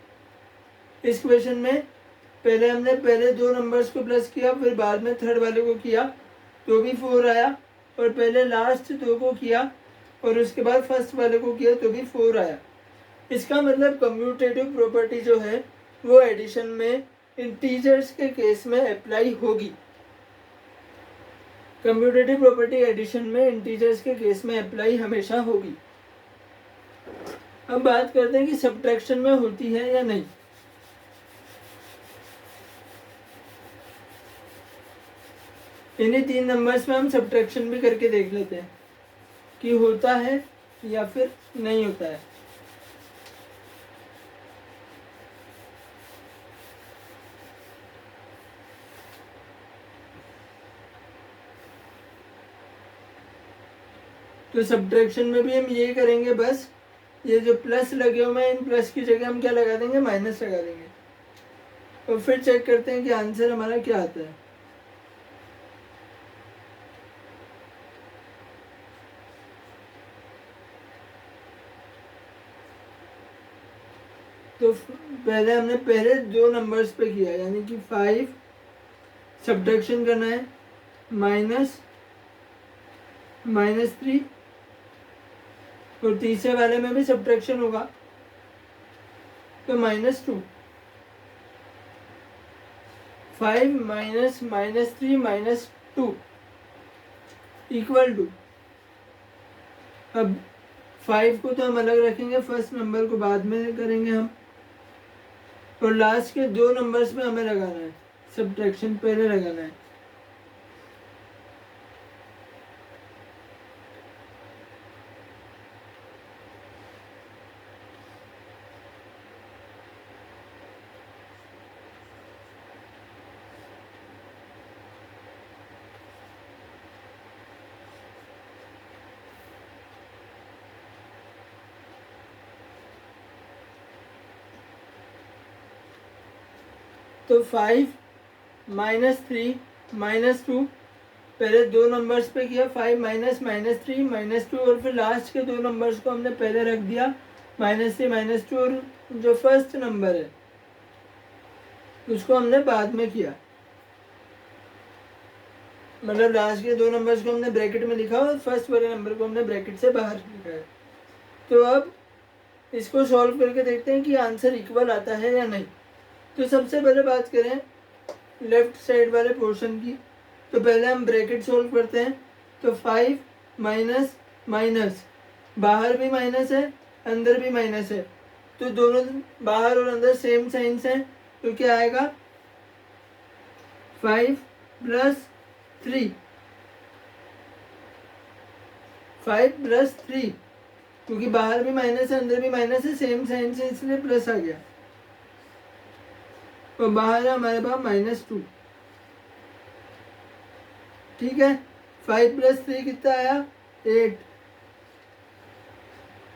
इस क्वेश्चन में पहले हमने पहले 2 नंबर्स को प्लस किया, फिर बाद में थर्ड वाले को किया तो भी 4 आया, और पहले लास्ट 2 को किया और उसके बाद फर्स्ट वाले को किया तो भी 4 आया। इसका मतलब कम्यूटेटिव प्रॉपर्टी जो है वो एडिशन में इंटीजर्स के केस में अप्लाई होगी। कम्यूटेटिव प्रॉपर्टी एडिशन में इंटीजर्स के केस में अप्लाई हमेशा होगी। अब बात करते हैं कि सब्ट्रैक्शन में होती है या नहीं। इन्हीं 3 नंबर्स में हम सब्ट्रैक्शन भी करके देख लेते हैं कि होता है या फिर नहीं होता है। तो सब्ट्रैक्शन में भी हम ये करेंगे, बस ये जो प्लस लगे हुए हैं इन प्लस की जगह हम क्या लगा देंगे, माइनस लगा देंगे, और फिर चेक करते हैं कि आंसर हमारा क्या आता है। तो पहले हमने पहले 2 नंबर्स पे किया, यानी कि 5 सब्ट्रैक्शन करना है, -3, और तीसरे वाले में भी सब्ट्रैक्शन होगा तो -2। 5 -3 -2 इक्वल टू, अब 5 को तो हम अलग रखेंगे, फर्स्ट नंबर को बाद में करेंगे हम, और लास्ट के 2 नंबर्स में हमें लगाना है सब्ट्रैक्शन, पहले लगाना है। तो 5 -3 -2 पहले 2 नंबर्स पे किया, 5 -3 -2, और फिर लास्ट के 2 नंबर्स को हमने पहले रख दिया -3 -2, और जो फर्स्ट नंबर है उसको हमने बाद में किया, मतलब लास्ट के 2 नंबर्स को हमने ब्रैकेट में लिखा और फर्स्ट वाले नंबर को हमने ब्रैकेट से बाहर लिखा है। तो अब इसको सॉल्व करके देखते हैं कि आंसर इक्वल आता है या नहीं। तो सबसे पहले बात करें लेफ्ट साइड वाले पोर्शन की, तो पहले हम ब्रैकेट सॉल्व करते हैं। तो 5 माइनस माइनस, बाहर भी माइनस है अंदर भी माइनस है, तो दोनों बाहर और अंदर सेम साइंस है, तो क्या आएगा 5 + 3, 5 + 3, क्योंकि बाहर भी माइनस है अंदर भी माइनस है, सेम साइन से, इसलिए प्लस आ गया, और बाहर है हमारे पास -2। ठीक है, 5 + 3 कितना आया, 8।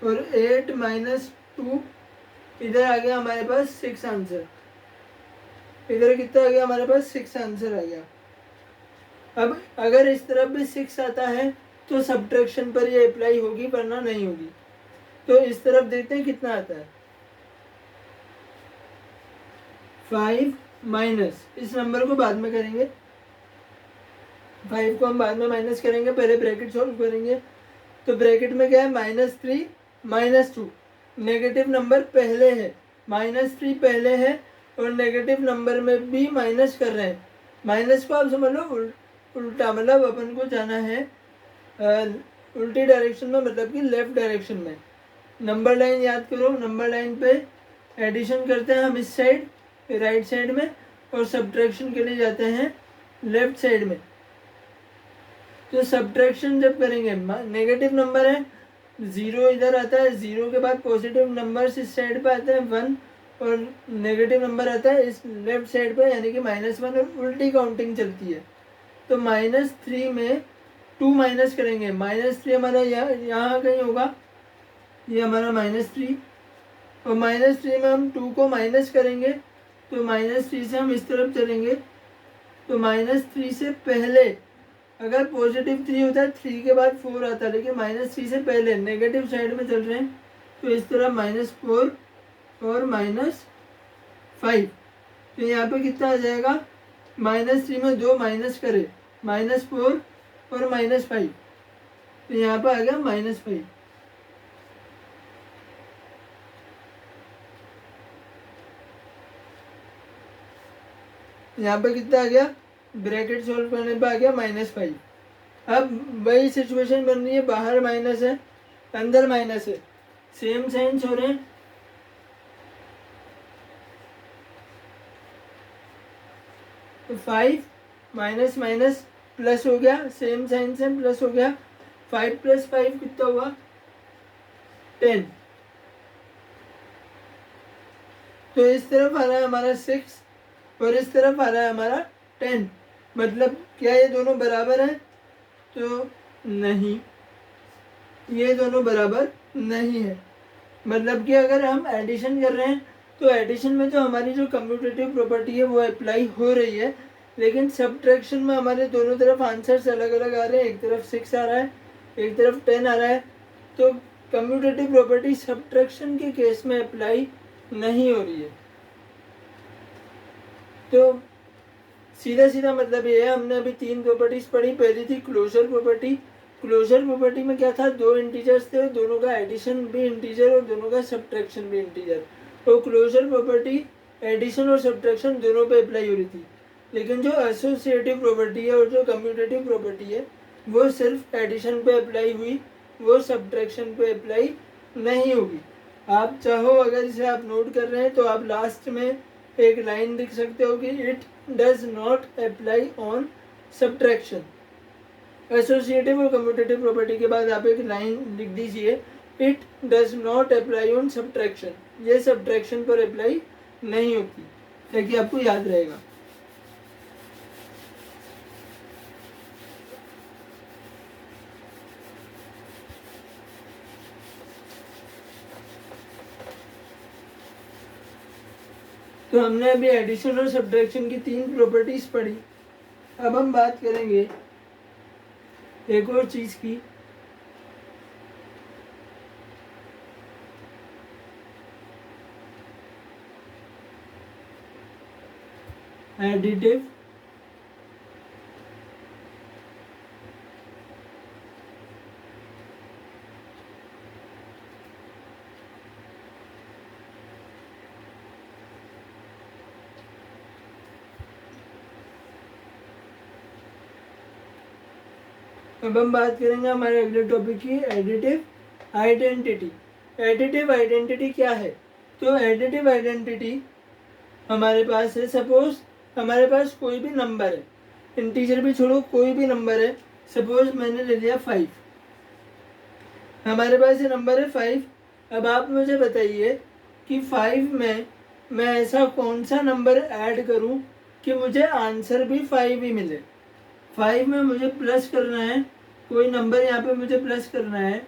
और 8 माइनस 2, इधर आ गया हमारे पास 6 आंसर। इधर कितना आ गया हमारे पास 6 आंसर आ गया। अब अगर इस तरफ भी 6 आता है तो सब्ट्रैक्शन पर ये अप्लाई होगी, वरना नहीं होगी। तो इस तरफ देखते हैं कितना आता है। 5 माइनस, इस नंबर को बाद में करेंगे, 5 को हम बाद में माइनस करेंगे, पहले ब्रैकेट सॉल्व करेंगे। तो ब्रैकेट में क्या है, -3 -2, नेगेटिव नंबर पहले है, -3 पहले है और नेगेटिव नंबर में भी माइनस कर रहे हैं। माइनस को आप समझ लो उल्टा, मतलब अपन को जाना है उल्टी डायरेक्शन में, मतलब कि लेफ्ट डायरेक्शन में। नंबर लाइन याद करो, नंबर लाइन पे एडिशन करते हैं हम इस साइड राइट साइड में, और सब्ट्रैक्शन के लिए जाते हैं लेफ्ट साइड में। तो सब्ट्रैक्शन जब करेंगे, नेगेटिव नंबर है, 0 इधर आता है, 0 के बाद पॉजिटिव नंबर्स इस साइड पे आते हैं 1, और नेगेटिव नंबर आता है इस लेफ्ट साइड पे, यानी कि -1, और उल्टी काउंटिंग चलती है। तो -3 में 2 माइनस करेंगे, -3 हमारा यहाँ कहीं होगा, ये हमारा -3, और -3 में हम 2 को माइनस करेंगे, तो -3 से हम इस तरफ चलेंगे। तो -3 से पहले अगर पॉजिटिव 3 होता है, 3 के बाद 4 आता है, लेकिन -3 से पहले नेगेटिव साइड में चल रहे हैं, तो इस तरह -4 और -5। तो यहाँ पे कितना आ जाएगा, -3 में 2 माइनस करे, -4 और -5, तो यहाँ पे आ गया -5। यहाँ पे कितना आ गया, ब्रैकेट सोल्व करने पे आ गया -5। अब वही सिचुएशन बन रही है, बाहर माइनस है अंदर माइनस है, सेम साइंस हो रहे हैं। तो 5 माइनस माइनस प्लस हो गया, सेम साइन से प्लस हो गया। 5 + 5 कितना हुआ, 10। तो इस तरफ आ रहा है हमारा 6 और इस तरफ आ रहा है हमारा 10। मतलब क्या ये दोनों बराबर हैं, तो नहीं, ये दोनों बराबर नहीं है। मतलब कि अगर हम एडिशन कर रहे हैं तो एडिशन में तो हमारी जो कम्यूटेटिव प्रॉपर्टी है वो अप्लाई हो रही है, लेकिन सब्ट्रैक्शन में हमारे दोनों तरफ आंसर्स अलग अलग आ रहे हैं। एक तरफ 6 आ रहा है, एक तरफ 10 आ रहा है। तो कम्यूटेटिव प्रॉपर्टी सब्ट्रैक्शन के केस में अप्लाई नहीं हो रही है। तो सीधा सीधा मतलब ये है, हमने अभी 3 प्रॉपर्टीज पढ़ी। पहली थी क्लोजर प्रॉपर्टी। क्लोजर प्रॉपर्टी में क्या था, 2 इंटीजर्स थे, दोनों का एडिशन भी इंटीजर और दोनों का सब्ट्रैक्शन भी इंटीजर। तो क्लोजर प्रॉपर्टी एडिशन और सब्ट्रैक्शन दोनों पे अप्लाई हो रही थी। लेकिन जो एसोसिएटिव प्रॉपर्टी है और जो कम्यूटेटिव प्रॉपर्टी है वो सिर्फ एडिशन पे अप्लाई हुई, वो सब्ट्रैक्शन पे अप्लाई नहीं होगी। आप चाहो अगर इसे आप नोट कर रहे हैं तो आप लास्ट में एक लाइन लिख सकते हो कि it does not apply on subtraction. Associative और कम्यूटेटिव प्रॉपर्टी के बाद आप एक लाइन लिख दीजिए, it does not apply on subtraction. ये सब्ट्रैक्शन पर अप्लाई नहीं होती, ताकि आपको याद रहेगा। तो हमने अभी एडिशन और सब्ट्रैक्शन की 3 प्रॉपर्टीज पढ़ी। अब हम बात करेंगे एक और चीज की, एडिटिव अब हम बात करेंगे हमारे अगले टॉपिक की, एडिटिव आइडेंटिटी। एडिटिव आइडेंटिटी क्या है, तो एडिटिव आइडेंटिटी हमारे पास है, सपोज हमारे पास कोई भी नंबर है, इंटीजर भी छोड़ो, कोई भी नंबर है। सपोज मैंने ले लिया 5, हमारे पास ये नंबर है 5। अब आप मुझे बताइए कि 5 में मैं ऐसा कौन सा नंबर ऐड करूं कि मुझे आंसर भी 5 ही मिले। 5 में मुझे प्लस करना है, कोई नंबर यहाँ पे मुझे प्लस करना है।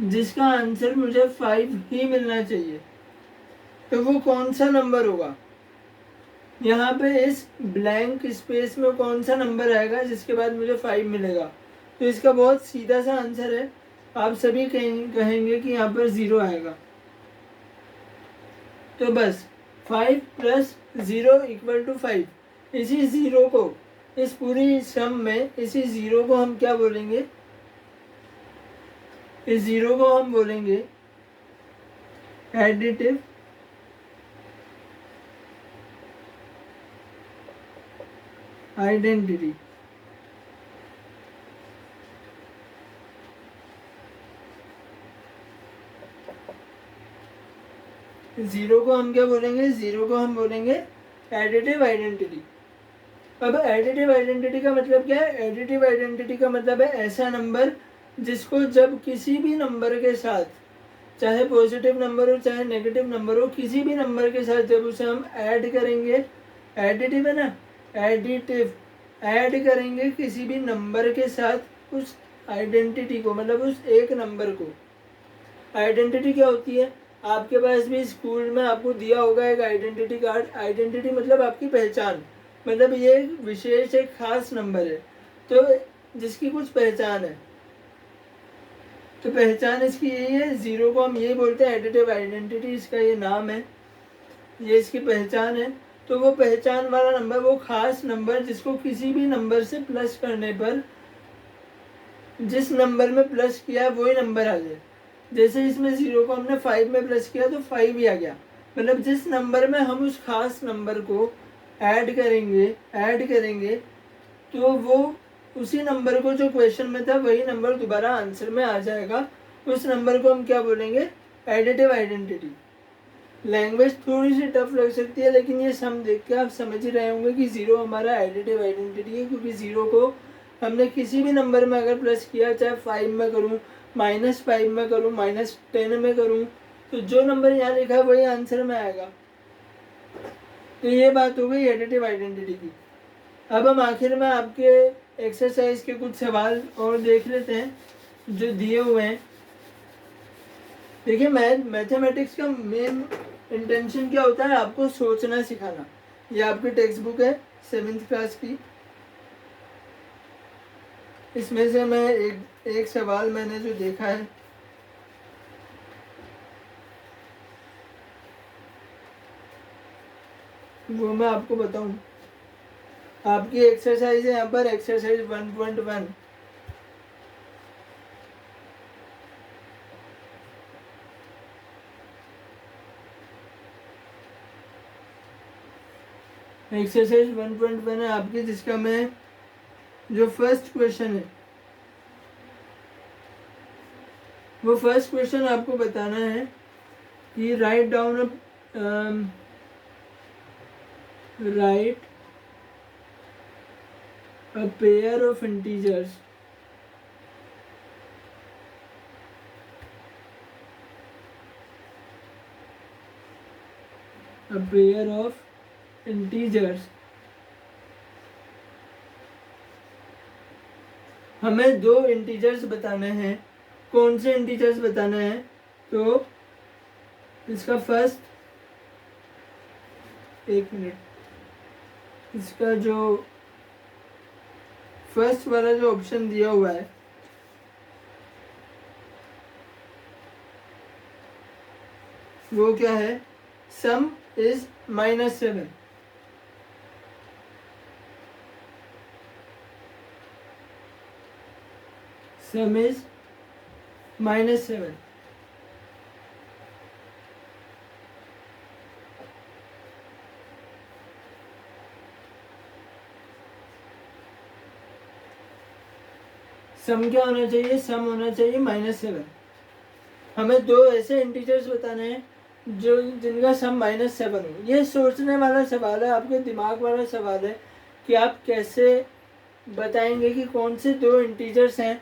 जिसका आंसर मुझे 5 ही मिलना चाहिए, तो वो कौन सा नंबर होगा? यहाँ पे इस ब्लैंक स्पेस में कौन सा नंबर आएगा जिसके बाद मुझे 5 मिलेगा? तो इसका बहुत सीधा सा आंसर है, आप सभी कहेंगे कि यहाँ पर 0 आएगा। तो बस 5 प्लस 0 इक्वल टू 5। इसी ज़ीरो को, इस पूरी सम में इसी ज़ीरो को हम क्या बोलेंगे? इस ज़ीरो को हम बोलेंगे एडिटिव आइडेंटिटी। ज़ीरो को हम क्या बोलेंगे? ज़ीरो को हम बोलेंगे एडिटिव आइडेंटिटी। अब एडिटिव आइडेंटिटी का मतलब क्या है? एडिटिव आइडेंटिटी का मतलब है ऐसा नंबर जिसको जब किसी भी नंबर के साथ, चाहे पॉजिटिव नंबर हो चाहे नेगेटिव नंबर हो, किसी भी नंबर के साथ जब उसे हम ऐड करेंगे, एडिटिव है ना, एडिटिव, ऐड करेंगे किसी भी नंबर के साथ उस आइडेंटिटी को, मतलब उस एक नंबर को। आइडेंटिटी क्या होती है? आपके पास भी स्कूल में आपको दिया होगा एक आइडेंटिटी कार्ड। आइडेंटिटी मतलब आपकी पहचान, मतलब ये एक विशेष, एक खास नंबर है तो जिसकी कुछ पहचान है। तो पहचान इसकी यही है, ज़ीरो को हम यही बोलते हैं एडिटिव आइडेंटिटी, इसका ये नाम है, ये इसकी पहचान है। तो वो पहचान वाला नंबर, वो खास नंबर जिसको किसी भी नंबर से प्लस करने पर, जिस नंबर में प्लस किया वही नंबर आ जाए। जैसे इसमें 0 को हमने 5 में प्लस किया तो 5 ही आ गया। मतलब जिस नंबर में हम उस खास नंबर को ऐड करेंगे तो वो उसी नंबर को जो क्वेश्चन में था वही नंबर दोबारा आंसर में आ जाएगा। उस नंबर को हम क्या बोलेंगे? Additive identity. लैंग्वेज थोड़ी सी टफ लग सकती है, लेकिन ये सम देख के आप समझ ही रहे होंगे कि 0 हमारा एडिटिव आइडेंटिटी है, क्योंकि 0 को हमने किसी भी नंबर में अगर प्लस किया, चाहे 5 में करूँ, -5 में करूँ, -10 में करूँ, तो जो नंबर यहाँ लिखा है वही आंसर में आएगा। तो ये बात हो गई एडिटिव आइडेंटिटी की। अब हम आखिर में आपके एक्सरसाइज के कुछ सवाल और देख लेते हैं जो दिए हुए हैं। देखिए, मैथमेटिक्स का मेन इंटेंशन क्या होता है? आपको सोचना सिखाना। ये आपकी टेक्स्ट बुक है 7th क्लास की, इसमें से मैं एक सवाल मैंने जो देखा है, वो मैं आपको बताऊं। आपकी एक्सरसाइज है यहाँ पर, एक्सरसाइज 1.1। एक्सरसाइज 1.1 है आपकी, जिसका मैं जो फर्स्ट क्वेश्चन है, वो फर्स्ट क्वेश्चन आपको बताना है कि write down write a pair of integers हमें दो इंटीजर्स बताने हैं। कौन से इंटीजर्स बताने हैं? तो इसका फर्स्ट, एक मिनट, इसका जो फर्स्ट वाला जो ऑप्शन दिया हुआ है, वो क्या है? सम इज -7। Some is -7। सम क्या होना चाहिए? सम होना चाहिए -7। हमें दो ऐसे इंटीजर्स बताने हैं जो जिनका सम -7 हो। ये सोचने वाला सवाल है, आपके दिमाग वाला सवाल है कि आप कैसे बताएंगे कि कौन से दो इंटीजर्स हैं।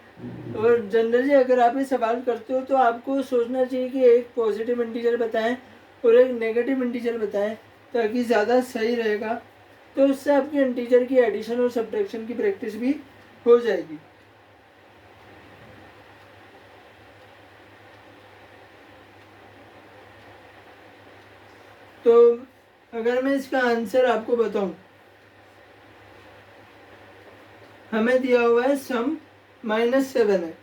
और जनरली अगर आप ये सवाल करते हो तो आपको सोचना चाहिए कि एक पॉजिटिव इंटीजर बताएं और एक नेगेटिव इंटीजर बताएं, ताकि ज़्यादा सही रहेगा। तो उससे आपके इंटीजर की एडिशन और सब्ट्रैक्शन की प्रैक्टिस भी हो जाएगी। तो अगर मैं इसका आंसर आपको बताऊं, हमें दिया हुआ है सम -7 है।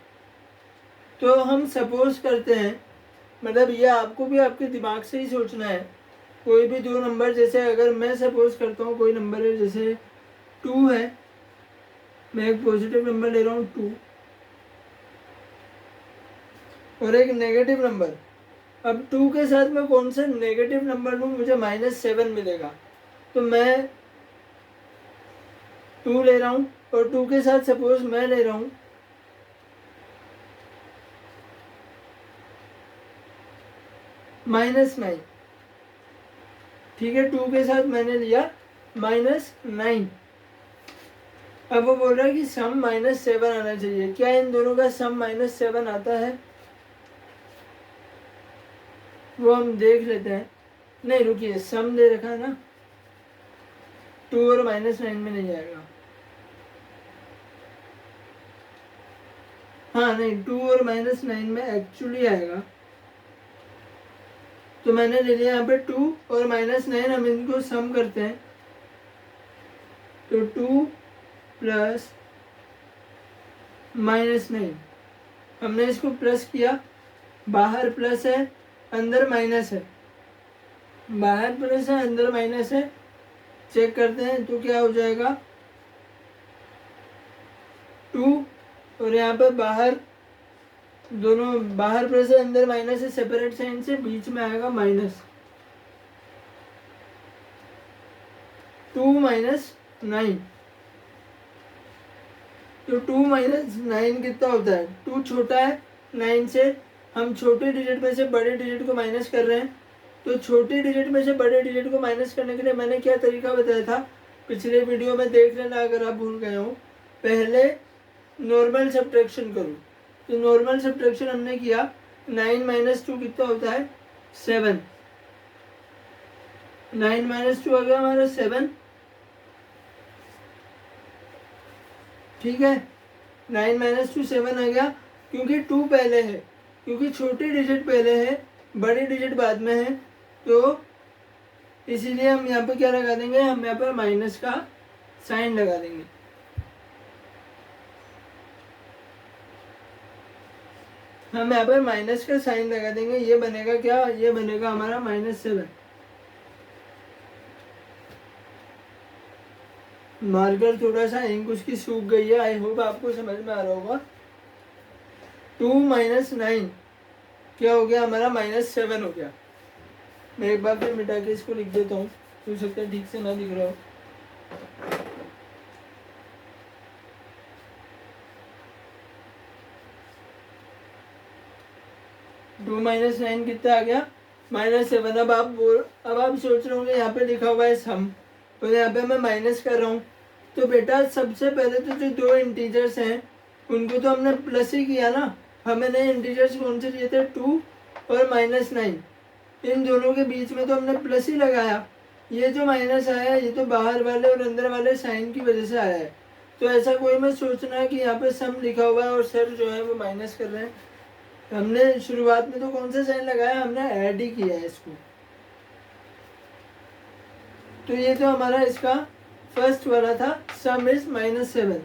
तो हम सपोज करते हैं, मतलब ये आपको भी आपके दिमाग से ही सोचना है। कोई भी दो नंबर, जैसे अगर मैं सपोज करता हूँ कोई नंबर है, जैसे 2 है, मैं एक पॉजिटिव नंबर ले रहा हूँ 2, और एक नेगेटिव नंबर। अब 2 के साथ मैं कौन सा नेगेटिव नंबर लूँ, मुझे -7 मिलेगा। तो मैं 2 ले रहा हूँ, और 2 के साथ सपोज मैं ले रहा हूँ -9। ठीक है, 2 के साथ मैंने लिया -9। अब वो बोल रहा है कि सम -7 आना चाहिए। क्या इन दोनों का सम -7 आता है? वो हम देख लेते हैं। नहीं रुकिए, सम दे रखा है ना, 2 और -9 में नहीं आएगा। हाँ नहीं, 2 और -9 में एक्चुअली आएगा। तो मैंने ले लिया यहाँ पे 2 और -9, हम इनको सम करते हैं। तो 2 प्लस -9, हमने इसको प्लस किया, बाहर प्लस है अंदर माइनस है, बाहर प्लस है अंदर माइनस है, चेक करते हैं तो क्या हो जाएगा 2, और यहाँ पर बाहर दोनों, बाहर प्लस है अंदर माइनस है, सेपरेट साइन से बीच में आएगा माइनस, 2 - 9। तो 2 - 9 कितना होता है? 2 छोटा है 9 से, हम छोटे डिजिट में से बड़े डिजिट को माइनस कर रहे हैं। तो छोटे डिजिट में से बड़े डिजिट को माइनस करने के लिए मैंने क्या तरीका बताया था, पिछले वीडियो में देख लेना अगर आप भूल गए हो। पहले नॉर्मल सब्ट्रैक्शन करो। तो नॉर्मल सब्ट्रैक्शन हमने किया, 9 - 2 कितना होता है 7, 9 - 2 आ गया हमारा 7। ठीक है, 9 - 2 7 आ गया, क्योंकि 2 पहले है, क्योंकि छोटी डिजिट पहले है बड़ी डिजिट बाद में है, तो इसीलिए हम यहाँ पे क्या लगा देंगे, हम यहाँ पर माइनस का साइन लगा देंगे। हम यहाँ पर माइनस का साइन लगा देंगे। ये बनेगा क्या, ये बनेगा हमारा -7। मार्कर थोड़ा सा इंक उसकी सूख गई है, आई होप आपको समझ में आ रहा होगा। 2 - 9 क्या हो गया हमारा -7 हो गया। मैं एक बार फिर मिटा के इसको लिख देता हूँ, हो सकता है ठीक से ना दिख रहा हो। टू -9 कितना आ गया -7। अब आप सोच रहे होंगे यहाँ पे लिखा हुआ है सम, तो यहाँ पे मैं माइनस कर रहा हूँ। तो बेटा सबसे पहले तो जो दो इंटीजर्स हैं उनको तो हमने प्लस ही किया ना। हमें नए इंटीजर्स कौन से दिए थे, 2 और -9। इन दोनों के बीच में तो हमने प्लस ही लगाया। ये जो माइनस आया है ये तो बाहर वाले और अंदर वाले साइन की वजह से आया है। तो ऐसा कोई मत सोचना है कि यहाँ पे सम लिखा हुआ है और सर जो है वो माइनस कर रहे हैं। हमने शुरुआत में तो कौन सा साइन लगाया, हमने ऐड ही किया है इसको। तो ये तो हमारा इसका फर्स्ट वाला था, सम इज -7।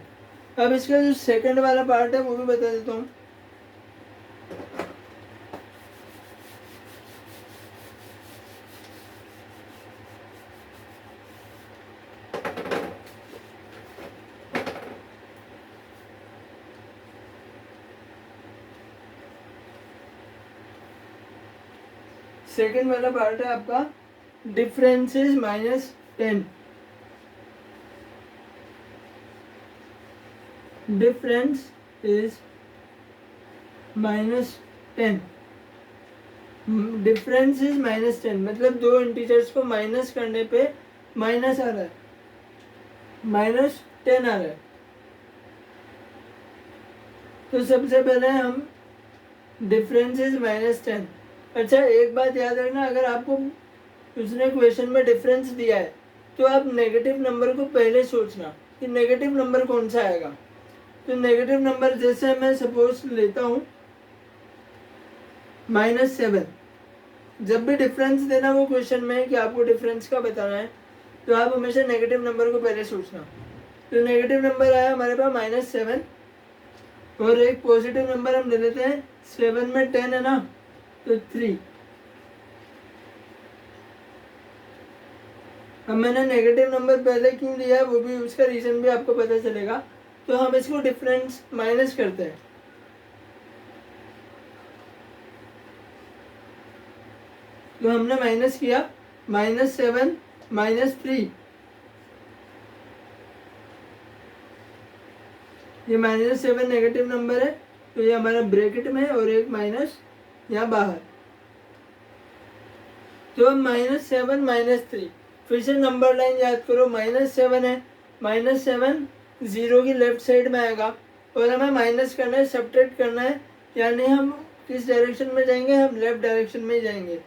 अब इसका जो सेकंड वाला पार्ट है वो भी बता देता हूँ। सेकंड वाला पार्ट है आपका difference is -10। Difference is -10। Difference is -10 मतलब दो इंटीजर्स को माइनस करने पे माइनस आ रहा है, -10 आ रहा है। तो सबसे पहले हम डिफरेंस इज -10। अच्छा एक बात याद रखना, अगर आपको उसने क्वेश्चन में डिफरेंस दिया है तो आप नेगेटिव नंबर को पहले सोचना कि नेगेटिव नंबर कौन सा आएगा। तो नेगेटिव नंबर जैसे मैं सपोज लेता हूँ -7, जब भी डिफरेंस देना वो क्वेश्चन में कि आपको डिफरेंस का बताना है, तो आप हमेशा नेगेटिव नंबर को पहले सोचना। तो नेगेटिव नंबर आया हमारे पास -7, और एक पॉजिटिव नंबर हम ले लेते हैं। 7 में 10 है ना, तो 3। अब मैंने नेगेटिव नंबर पहले क्यों लिया है वो भी, उसका रीज़न भी आपको पता चलेगा। तो हम इसको डिफरेंस माइनस करते हैं। तो हमने माइनस किया, -7 -3, ये -7 नेगेटिव नंबर है, तो ये हमारा ब्रैकेट में है, और एक माइनस यहाँ बाहर। तो अब -7 -3, फिर से नंबर लाइन याद करो। -7 है, -7 जीरो की लेफ्ट साइड में आएगा, और हमें माइनस करना है, सब्ट्रैक्ट करना है, यानी हम किस डायरेक्शन में जाएंगे, हम लेफ्ट डायरेक्शन में जाएंगे।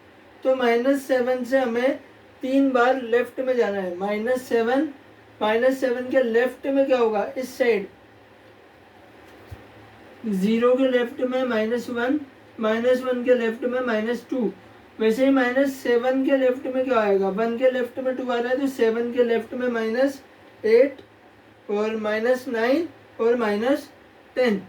तो -7 से हमें 3 बार लेफ्ट में जाना है। -7 के लेफ्ट में क्या होगा, इस साइड, जीरो के लेफ्ट में -1, -1 के लेफ्ट में -2। वैसे ही -7 के लेफ्ट में क्या आएगा, 1 के लेफ्ट में 2 आ रहा है, तो 7 के लेफ्ट में -8 और -9 और -10।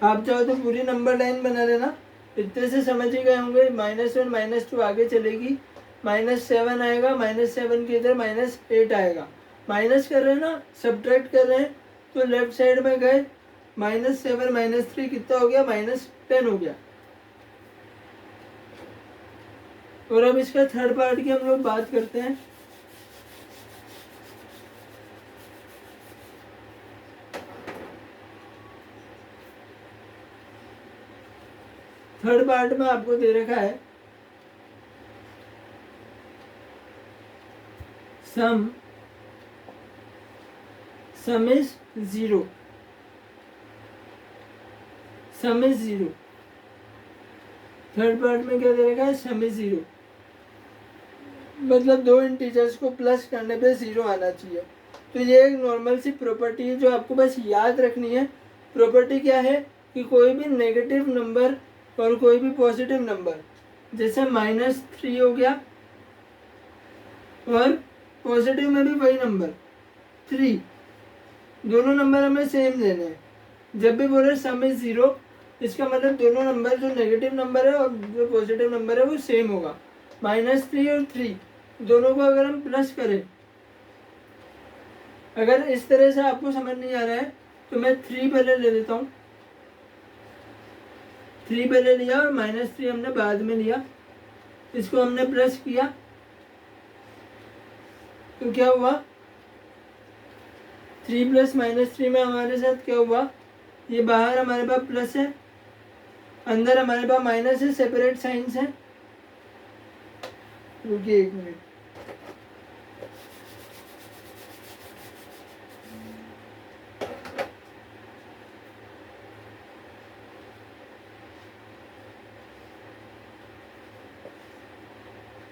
आप चाहो तो पूरी नंबर लाइन बना लेना, इतने से समझ ही गए होंगे। -1 -2 आगे चलेगी, -7 आएगा, -7 के इधर -8 आएगा। माइनस कर रहे हैं ना, सब्ट्रैक्ट कर रहे हैं, तो लेफ्ट साइड में गए, -7 -3 कितना हो गया, -10 हो गया। और अब इसका थर्ड पार्ट की हम लोग बात करते हैं। थर्ड पार्ट में आपको दे रखा है सम is 0, some is 0। Third part में क्या दे रखा है, सम इज 0, मतलब दो इंटीजर्स को प्लस करने पे 0 आना चाहिए। तो ये एक नॉर्मल सी प्रॉपर्टी है जो आपको बस याद रखनी है। प्रॉपर्टी क्या है कि कोई भी नेगेटिव नंबर और कोई भी पॉजिटिव नंबर, जैसे -3 हो गया, और पॉजिटिव में भी वही नंबर 3, दोनों नंबर हमें सेम लेने हैं। जब भी बोले सम इज 0, इसका मतलब दोनों नंबर, जो नेगेटिव नंबर है और जो पॉजिटिव नंबर है, वो सेम होगा। -3 और 3 दोनों को अगर हम प्लस करें, अगर इस तरह से आपको समझ नहीं आ रहा है तो मैं 3 पहले ले लेता हूँ। 3 पहले लिया और -3 हमने बाद में लिया, इसको हमने प्लस किया, तो क्या हुआ, 3 + -3 में हमारे साथ क्या हुआ, ये बाहर हमारे पास प्लस है, अंदर हमारे पास माइनस है, सेपरेट साइंस है। रुकिए 1 मिनट,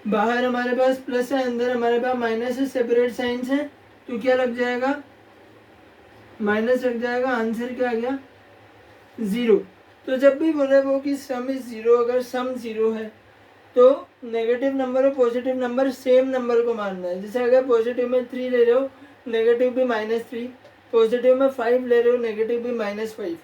बाहर हमारे पास प्लस है, अंदर हमारे पास माइनस है, सेपरेट साइंस है, तो क्या लग जाएगा, माइनस लग जाएगा। आंसर क्या आ गया, 0। तो जब भी बोले वो कि सम इज 0, अगर सम 0 है तो नेगेटिव नंबर और पॉजिटिव नंबर सेम नंबर को मानना है। जैसे अगर पॉजिटिव में 3 ले रहे हो, नेगेटिव भी -3, पॉजिटिव में 5 ले रहे हो, नेगेटिव भी -5।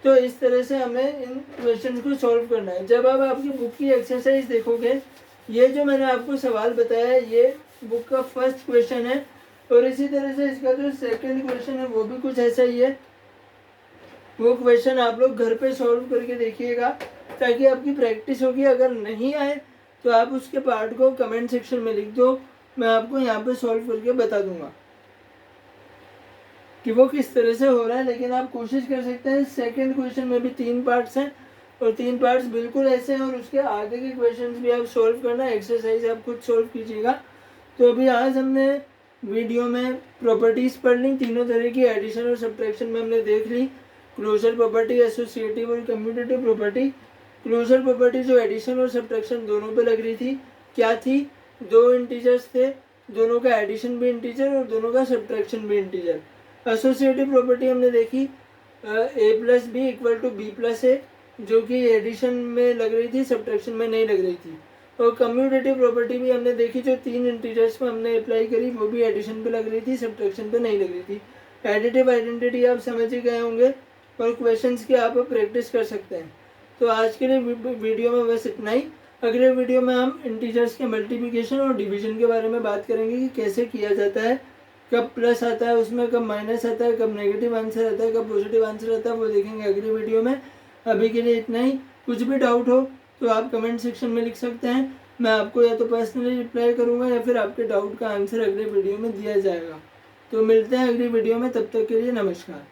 तो इस तरह से हमें इन क्वेश्चन को सॉल्व करना है। जब आप आपकी बुक की एक्सरसाइज देखोगे, ये जो मैंने आपको सवाल बताया है, ये बुक का फर्स्ट क्वेश्चन है, और इसी तरह से इसका जो सेकंड क्वेश्चन है वो भी कुछ ऐसा ही है। वो क्वेश्चन आप लोग घर पे सॉल्व करके देखिएगा, ताकि आपकी प्रैक्टिस होगी। अगर नहीं आए तो आप उसके पार्ट को कमेंट सेक्शन में लिख दो, मैं आपको यहाँ पे सॉल्व करके बता दूंगा कि वो किस तरह से हो रहा है। लेकिन आप कोशिश कर सकते हैं, सेकंड क्वेश्चन में भी 3 पार्ट्स हैं, और 3 पार्ट्स बिल्कुल ऐसे हैं, और उसके आगे के क्वेश्चंस भी आप सॉल्व करना, एक्सरसाइज आप खुद सॉल्व कीजिएगा। तो अभी आज हमने वीडियो में प्रॉपर्टीज़ पढ़ ली, तीनों तरह की, एडिशन और सब्ट्रैक्शन में हमने देख ली। क्लोजर प्रॉपर्टी, एसोसिएटिव और कम्यूटेटिव प्रॉपर्टी। क्लोजर प्रॉपर्टी जो एडिशन और सब्ट्रैक्शन दोनों पे लग रही थी, क्या थी, दो इंटीजर्स थे, दोनों का एडिशन भी इंटीजर और दोनों का सब्ट्रैक्शन भी इंटीजर। एसोसिएटिव प्रॉपर्टी हमने देखी, a + b = b + a, जो कि एडिशन में लग रही थी, सब्ट्रैक्शन में नहीं लग रही थी। और कम्यूटेटिव प्रॉपर्टी भी हमने देखी, जो 3 इंटीजर्स में हमने अप्लाई करी, वो भी एडिशन पे लग रही थी, सब्ट्रैक्शन पे नहीं लग रही थी। एडिटिव आइडेंटिटी आप समझ ही गए होंगे और क्वेश्चंस की आप प्रैक्टिस कर सकते हैं। तो आज के लिए वीडियो में बस इतना ही। अगले वीडियो में हम इंटीजर्स के मल्टीप्लिकेशन और डिवीजन के बारे में बात करेंगे कि कैसे किया जाता है, कब प्लस आता है उसमें, कब माइनस आता है, कब नेगेटिव आंसर आता है, कब पॉजिटिव आंसर आता है, वो देखेंगे अगले वीडियो में। अभी के लिए इतना ही। कुछ भी डाउट हो तो आप कमेंट सेक्शन में लिख सकते हैं, मैं आपको या तो पर्सनली रिप्लाई करूँगा या फिर आपके डाउट का आंसर अगले वीडियो में दिया जाएगा। तो मिलते हैं अगली वीडियो में, तब तक के लिए नमस्कार।